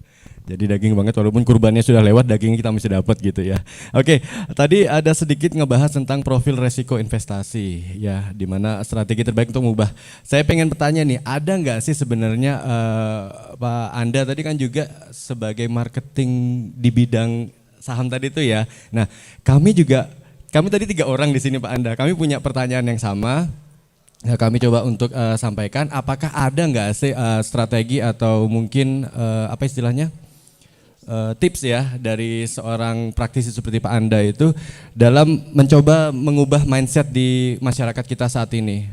Jadi daging banget walaupun kurbannya sudah lewat, dagingnya kita masih dapat gitu ya. Oke, tadi ada sedikit ngebahas tentang profil resiko investasi ya, di mana strategi terbaik untuk mengubah. Saya pengen bertanya nih, ada nggak sih sebenarnya Pak Anda tadi kan juga sebagai marketing di bidang saham tadi itu ya. Nah, kami tadi 3 orang di sini Pak Anda. Kami punya pertanyaan yang sama. Nah, kami coba untuk sampaikan, apakah ada nggak sih strategi atau mungkin apa istilahnya tips ya dari seorang praktisi seperti Pak Anda itu dalam mencoba mengubah mindset di masyarakat kita saat ini.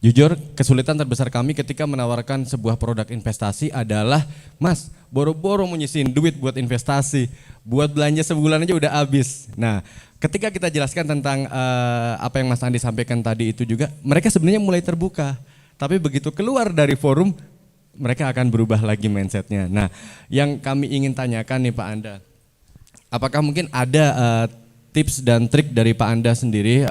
Jujur, kesulitan terbesar kami ketika menawarkan sebuah produk investasi adalah, Mas, boro-boro mau nyisihin duit buat investasi, buat belanja sebulan aja udah habis. Nah, ketika kita jelaskan tentang apa yang Mas Andi sampaikan tadi itu juga, mereka sebenarnya mulai terbuka. Tapi begitu keluar dari forum, mereka akan berubah lagi mindsetnya. Nah, yang kami ingin tanyakan nih Pak Anda, apakah mungkin ada tips dan trik dari Pak Anda sendiri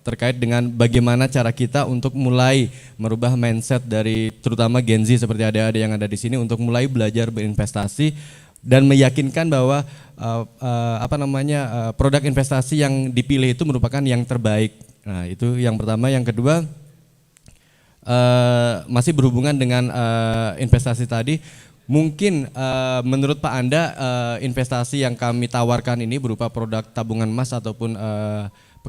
terkait dengan bagaimana cara kita untuk mulai merubah mindset dari terutama Gen Z seperti adik-adik yang ada di sini untuk mulai belajar berinvestasi dan meyakinkan bahwa produk investasi yang dipilih itu merupakan yang terbaik. Nah, itu yang pertama. Yang kedua, masih berhubungan dengan investasi tadi. Mungkin menurut Pak Anda investasi yang kami tawarkan ini berupa produk tabungan emas ataupun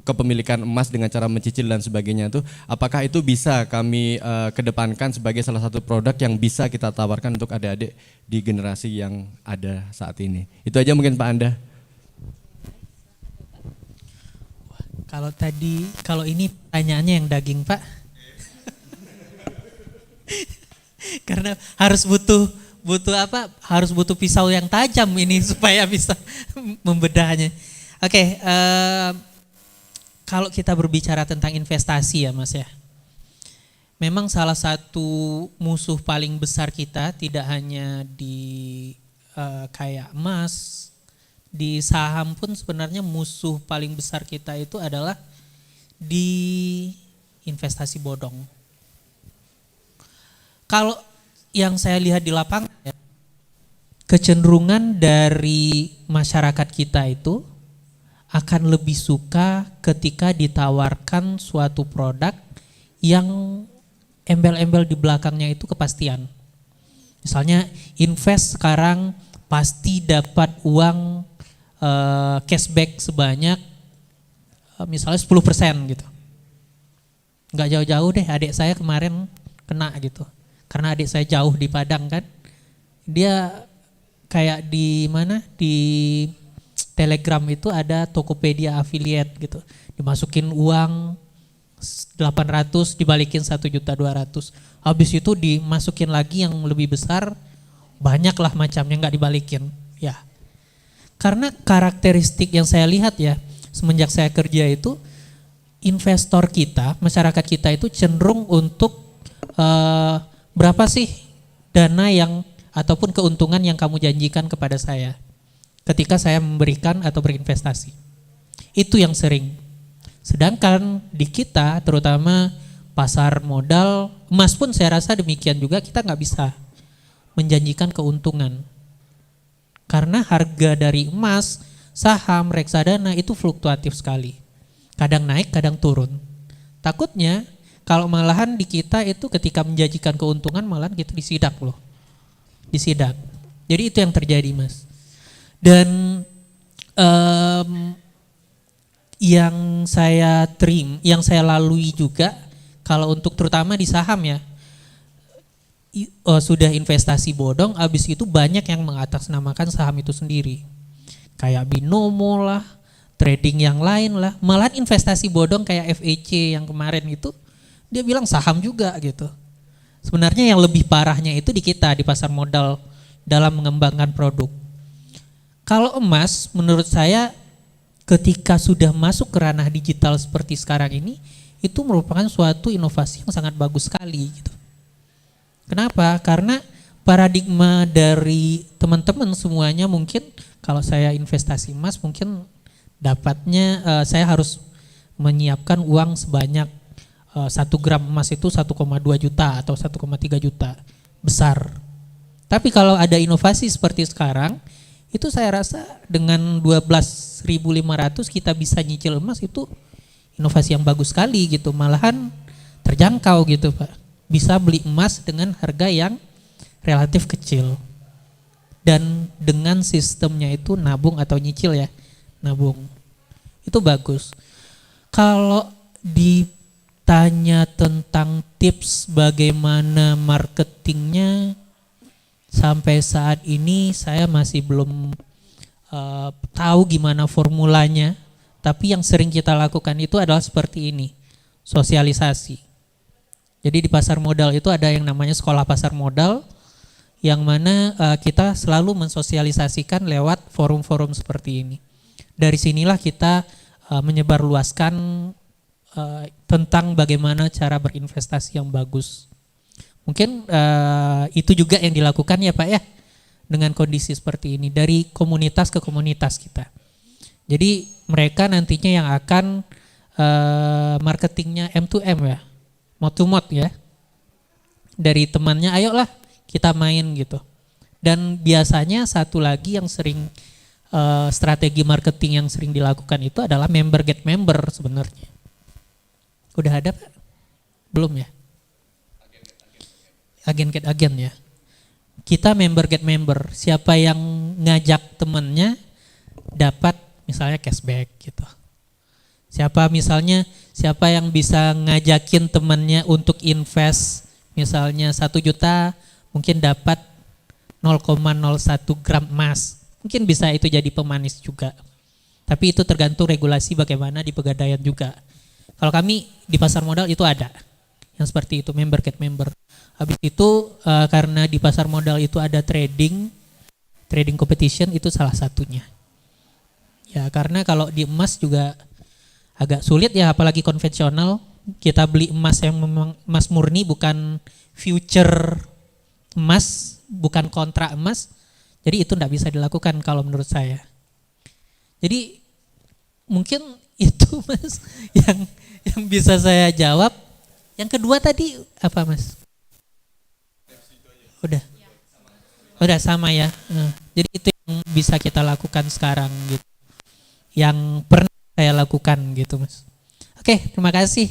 kepemilikan emas dengan cara mencicil dan sebagainya itu, apakah itu bisa kami kedepankan sebagai salah satu produk yang bisa kita tawarkan untuk adik-adik di generasi yang ada saat ini? Itu aja mungkin Pak Anda. Kalau ini pertanyaannya yang daging Pak. Karena harus butuh pisau yang tajam ini supaya bisa membedahnya. Oke, kalau kita berbicara tentang investasi ya Mas ya, memang salah satu musuh paling besar kita tidak hanya di kayak emas, di saham pun sebenarnya musuh paling besar kita itu adalah di investasi bodong. Kalau yang saya lihat di lapangan ya, kecenderungan dari masyarakat kita itu akan lebih suka ketika ditawarkan suatu produk yang embel-embel di belakangnya itu kepastian. Misalnya invest sekarang pasti dapat uang cashback sebanyak misalnya 10% gitu. Nggak jauh-jauh deh, adik saya kemarin kena gitu. Karena adik saya jauh di Padang kan, dia kayak di mana, di Telegram itu ada Tokopedia affiliate gitu, dimasukin uang 800 dibalikin 1.200.000, habis itu dimasukin lagi yang lebih besar, banyak lah macamnya nggak dibalikin ya. Karena karakteristik yang saya lihat ya semenjak saya kerja itu, investor kita, masyarakat kita itu cenderung untuk berapa sih dana yang ataupun keuntungan yang kamu janjikan kepada saya ketika saya memberikan atau berinvestasi. Itu yang sering. Sedangkan di kita terutama pasar modal, emas pun saya rasa demikian juga, kita nggak bisa menjanjikan keuntungan. Karena harga dari emas, saham, reksadana itu fluktuatif sekali. Kadang naik, kadang turun. Takutnya kalau malahan di kita itu ketika menjanjikan keuntungan malahan kita disidak loh. Disidak. Jadi itu yang terjadi, Mas. Dan yang saya lalui juga kalau untuk terutama di saham ya, sudah investasi bodong, abis itu banyak yang mengatasnamakan saham itu sendiri. Kayak binomo lah, trading yang lain lah, malahan investasi bodong kayak FEC yang kemarin itu, dia bilang saham juga gitu. Sebenarnya yang lebih parahnya itu di kita, di pasar modal dalam mengembangkan produk. Kalau emas, menurut saya ketika sudah masuk ke ranah digital seperti sekarang ini, itu merupakan suatu inovasi yang sangat bagus sekali gitu. Kenapa? Karena paradigma dari teman-teman semuanya mungkin kalau saya investasi emas mungkin dapatnya saya harus menyiapkan uang sebanyak 1 gram emas itu 1,2 juta atau 1,3 juta. Besar. Tapi kalau ada inovasi seperti sekarang, itu saya rasa dengan 12.500 kita bisa nyicil emas, itu inovasi yang bagus sekali gitu. Malahan terjangkau gitu Pak. Bisa beli emas dengan harga yang relatif kecil. Dan dengan sistemnya itu nabung atau nyicil ya, nabung. Itu bagus. Kalau ditanya tentang tips bagaimana marketingnya, sampai saat ini saya masih belum tahu gimana formulanya. Tapi yang sering kita lakukan itu adalah seperti ini, sosialisasi. Jadi di pasar modal itu ada yang namanya sekolah pasar modal, yang mana kita selalu mensosialisasikan lewat forum-forum seperti ini. Dari sinilah kita menyebarluaskan tentang bagaimana cara berinvestasi yang bagus. Mungkin itu juga yang dilakukan ya Pak ya, dengan kondisi seperti ini, dari komunitas ke komunitas kita. Jadi mereka nantinya yang akan marketingnya M2M ya, mouth to mouth ya, dari temannya, ayolah kita main gitu. Dan biasanya satu lagi yang sering strategi marketing yang sering dilakukan itu adalah member get member sebenarnya. Udah ada Pak? Belum ya? Agen get agen ya. Kita member get member, siapa yang ngajak temannya dapat misalnya cashback gitu. Siapa yang bisa ngajakin temannya untuk invest misalnya 1 juta mungkin dapat 0,01 gram emas. Mungkin bisa itu jadi pemanis juga. Tapi itu tergantung regulasi bagaimana di Pegadaian juga. Kalau kami di pasar modal itu ada yang seperti itu, member get member. Habis itu karena di pasar modal itu ada trading competition, itu salah satunya. Ya karena kalau di emas juga agak sulit ya, apalagi konvensional. Kita beli emas yang memang emas murni, bukan future emas, bukan kontrak emas. Jadi itu tidak bisa dilakukan kalau menurut saya. Jadi mungkin itu Mas yang bisa saya jawab. Yang kedua tadi apa Mas? Udah sama ya. Jadi itu yang bisa kita lakukan sekarang gitu. Yang pernah saya lakukan gitu Mas. Oke, terima kasih.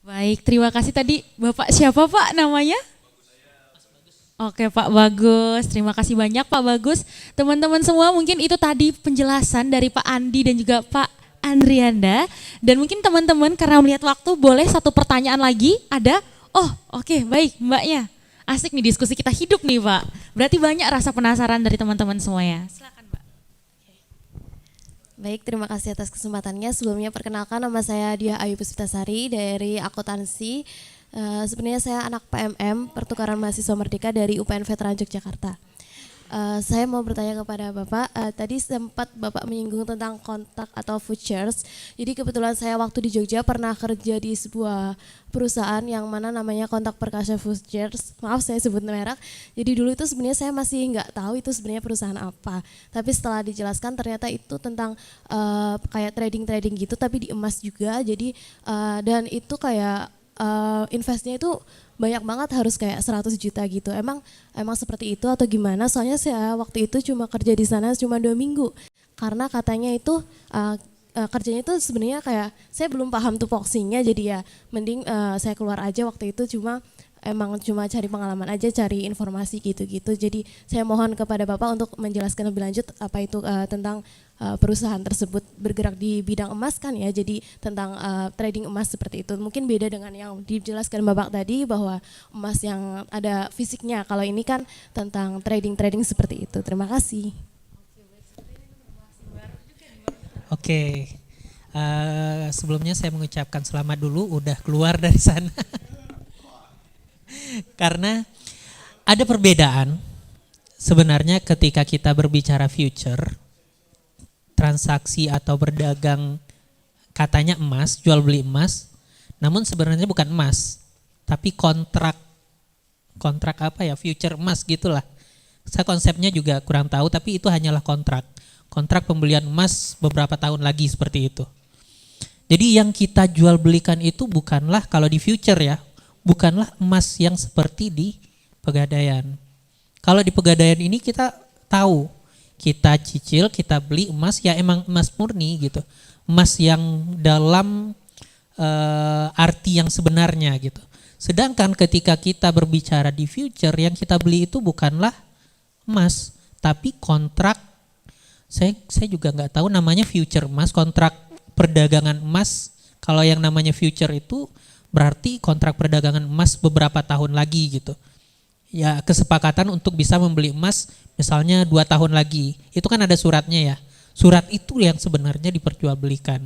Baik, terima kasih tadi Bapak siapa Pak namanya? Oke Pak Bagus, terima kasih banyak Pak Bagus. Teman-teman semua mungkin itu tadi penjelasan dari Pak Andi dan juga Pak Andrianda. Dan mungkin teman-teman karena melihat waktu boleh satu pertanyaan lagi ada? Oh oke, baik Mbaknya. Asik nih diskusi kita hidup nih Pak. Berarti banyak rasa penasaran dari teman-teman semuanya. Silakan Mbak. Baik, terima kasih atas kesempatannya. Sebelumnya perkenalkan, nama saya Diah Ayu Puspitasari dari akuntansi. Sebenarnya saya anak PMM, Pertukaran Mahasiswa Merdeka dari UPN Veteran Yogyakarta. Saya mau bertanya kepada Bapak, tadi sempat Bapak menyinggung tentang kontak atau futures. Jadi kebetulan saya waktu di Jogja pernah kerja di sebuah perusahaan yang mana namanya Kontak Perkasa Futures. Maaf saya sebut merek. Jadi dulu itu sebenarnya saya masih nggak tahu itu sebenarnya perusahaan apa. Tapi setelah dijelaskan ternyata itu tentang kayak trading-trading gitu tapi di emas juga. Jadi dan itu kayak investnya itu banyak banget harus kayak 100 juta gitu. Emang seperti itu atau gimana? Soalnya saya waktu itu cuma kerja di sana cuma 2 minggu. Karena katanya itu kerjanya itu sebenarnya kayak saya belum paham tupoksinya jadi ya mending saya keluar aja waktu itu cuma cari pengalaman aja, cari informasi gitu-gitu. Jadi saya mohon kepada Bapak untuk menjelaskan lebih lanjut apa itu tentang perusahaan tersebut bergerak di bidang emas kan ya. Jadi tentang trading emas seperti itu. Mungkin beda dengan yang dijelaskan Bapak tadi bahwa emas yang ada fisiknya. Kalau ini kan tentang trading-trading seperti itu. Terima kasih. Oke. Sebelumnya saya mengucapkan selamat dulu udah keluar dari sana. Karena ada perbedaan sebenarnya ketika kita berbicara future, transaksi atau berdagang katanya emas, jual beli emas, namun sebenarnya bukan emas, tapi kontrak apa ya, future emas gitulah. Saya konsepnya juga kurang tahu, tapi itu hanyalah kontrak pembelian emas beberapa tahun lagi seperti itu. Jadi yang kita jual belikan itu bukanlah kalau di future ya, bukanlah emas yang seperti di Pegadaian. Kalau di Pegadaian ini kita tahu, kita cicil, kita beli emas ya emang emas murni gitu. Emas yang dalam arti yang sebenarnya gitu. Sedangkan ketika kita berbicara di future yang kita beli itu bukanlah emas, tapi kontrak. Saya juga nggak tahu namanya future emas, kontrak perdagangan emas. Kalau yang namanya future itu berarti kontrak perdagangan emas beberapa tahun lagi gitu. Ya kesepakatan untuk bisa membeli emas misalnya 2 tahun lagi. Itu kan ada suratnya ya. Surat itu yang sebenarnya diperjualbelikan.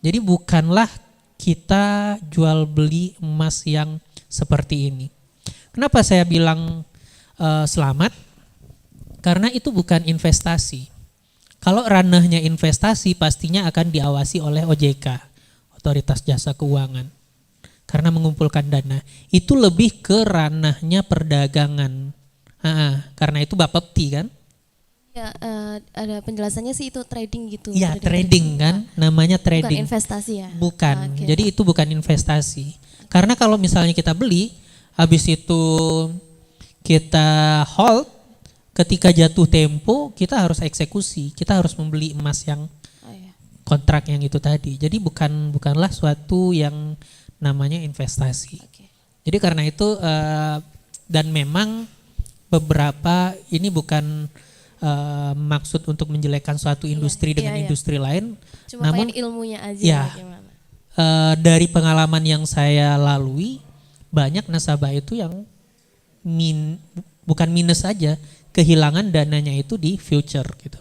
Jadi bukanlah kita jual beli emas yang seperti ini. Kenapa saya bilang selamat? Karena itu bukan investasi. Kalau ranahnya investasi pastinya akan diawasi oleh OJK. Otoritas Jasa Keuangan, karena mengumpulkan dana itu lebih ke ranahnya perdagangan. Karena itu Bapepti kan? Ya ada penjelasannya sih itu trading gitu. Ya trading kan, namanya trading. Bukan investasi ya? Bukan, Okay. jadi itu bukan investasi. Karena kalau misalnya kita beli, habis itu kita hold, ketika jatuh tempo kita harus eksekusi, kita harus membeli emas yang kontrak yang itu tadi. Jadi bukanlah suatu yang namanya investasi. Okay. Jadi karena itu dan memang beberapa ini bukan maksud untuk menjelekkan suatu industri dengan industri lain. Cuma namun pengen ilmunya aja ya, gimana. Dari pengalaman yang saya lalui banyak nasabah itu yang bukan minus saja, kehilangan dananya itu di future gitu.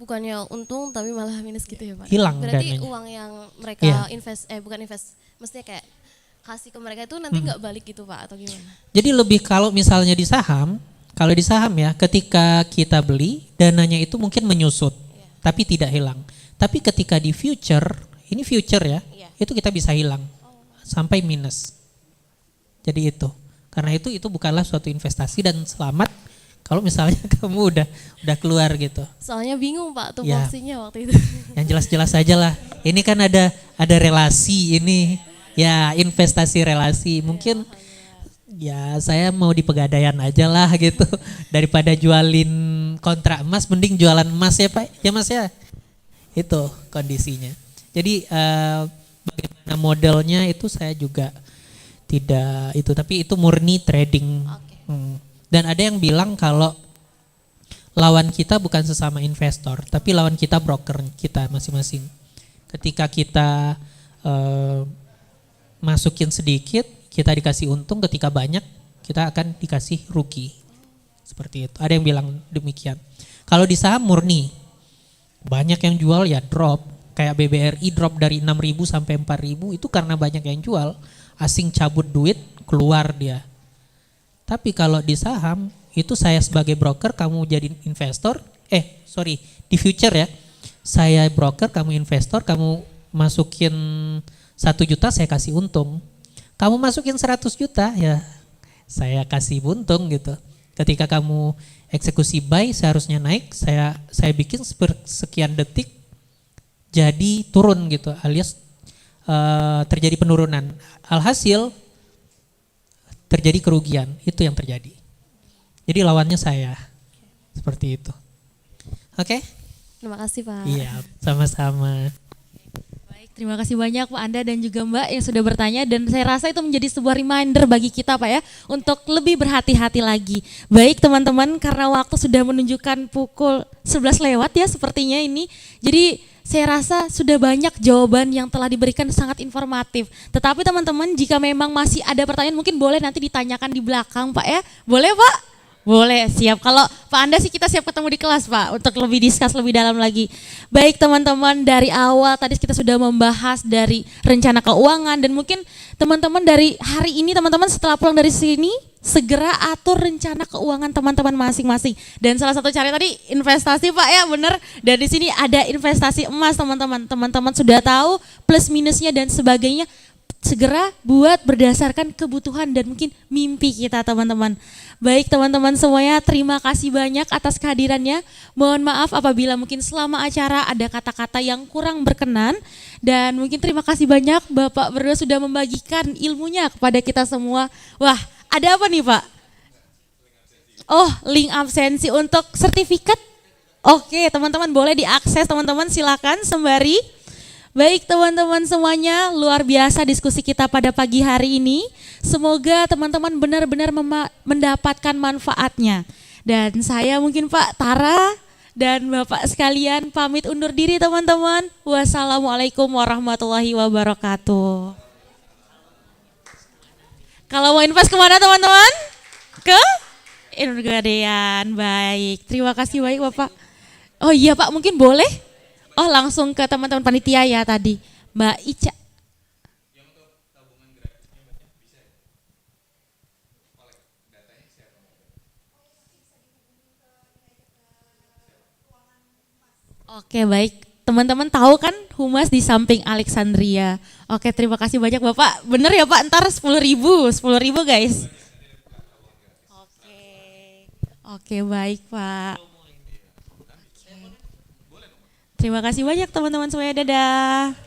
Bukannya untung tapi malah minus gitu ya Pak? Hilang Berarti dananya. uang yang mereka mestinya kayak kasih ke mereka itu nanti nggak balik gitu Pak atau gimana? Jadi lebih kalau misalnya di saham, ya ketika kita beli dananya itu mungkin menyusut tapi tidak hilang. Tapi ketika di future, ini future ya, itu kita bisa hilang sampai minus. Jadi itu. Karena itu bukanlah suatu investasi dan selamat kalau misalnya kamu udah keluar gitu. Soalnya bingung Pak tuh Ya. porsinya waktu itu. Yang jelas-jelas aja lah. Ini kan ada relasi ini. Ya investasi relasi. Mungkin ya saya mau di Pegadaian aja lah gitu. Daripada jualin kontrak emas mending jualan emas ya Pak. Ya Mas ya. Itu kondisinya. Jadi bagaimana modelnya itu saya juga tidak itu. Tapi itu murni trading. Dan ada yang bilang kalau lawan kita bukan sesama investor, tapi lawan kita broker kita masing-masing. Ketika kita masukin sedikit, kita dikasih untung, ketika banyak, kita akan dikasih rugi. Seperti itu. Ada yang bilang demikian. Kalau di saham murni, banyak yang jual ya drop. Kayak BBRI drop dari 6.000 sampai 4.000 itu karena banyak yang jual. Asing cabut duit, keluar dia. Tapi kalau di saham itu saya sebagai broker, kamu jadi investor, di future ya. Saya broker, kamu investor, kamu masukin 1 juta saya kasih untung. Kamu masukin 100 juta ya saya kasih untung gitu. Ketika kamu eksekusi buy seharusnya naik, saya bikin sekian detik jadi turun gitu, alias terjadi penurunan. Alhasil terjadi kerugian, itu yang terjadi. Jadi lawannya saya, seperti itu. Oke? Terima kasih Pak. Iya, sama-sama. Baik, terima kasih banyak Pak Anda dan juga Mbak yang sudah bertanya, dan saya rasa itu menjadi sebuah reminder bagi kita Pak ya untuk lebih berhati-hati lagi. Baik teman-teman, karena waktu sudah menunjukkan pukul 11 lewat ya sepertinya ini. Jadi saya rasa sudah banyak jawaban yang telah diberikan sangat informatif. Tetapi teman-teman, jika memang masih ada pertanyaan mungkin boleh nanti ditanyakan di belakang Pak ya. Boleh Pak? Boleh, siap. Kalau Pak Anda sih kita siap ketemu di kelas Pak untuk lebih discuss lebih dalam lagi. Baik teman-teman, dari awal tadi kita sudah membahas dari rencana keuangan, dan mungkin teman-teman dari hari ini teman-teman setelah pulang dari sini segera atur rencana keuangan teman-teman masing-masing. Dan salah satu cara tadi investasi Pak ya, benar. Dan di sini ada investasi emas teman-teman. Teman-teman sudah tahu plus minusnya dan sebagainya. Segera buat berdasarkan kebutuhan dan mungkin mimpi kita teman-teman. Baik teman-teman semuanya, terima kasih banyak atas kehadirannya. Mohon maaf apabila mungkin selama acara ada kata-kata yang kurang berkenan. Dan mungkin terima kasih banyak Bapak berdua sudah membagikan ilmunya kepada kita semua. Wah, ada apa nih Pak? Oh, link absensi untuk sertifikat. Oke teman-teman, boleh diakses teman-teman, silakan sembari. Baik teman-teman semuanya, luar biasa diskusi kita pada pagi hari ini. Semoga teman-teman benar-benar mendapatkan manfaatnya. Dan saya mungkin Pak Tara dan Bapak sekalian pamit undur diri teman-teman. Wassalamualaikum warahmatullahi wabarakatuh. Kalau mau invest kemana teman-teman? Ke Indogadean. Baik, terima kasih baik Bapak. Oh iya Pak, mungkin boleh? Oh langsung ke teman-teman panitia ya tadi, Mbak Ica. Oke baik, teman-teman tahu kan Humas di samping Alexandria. Oke terima kasih banyak Bapak, bener ya Pak, ntar 10.000 guys. Oke baik Pak. Terima kasih banyak teman-teman semuanya, dadah.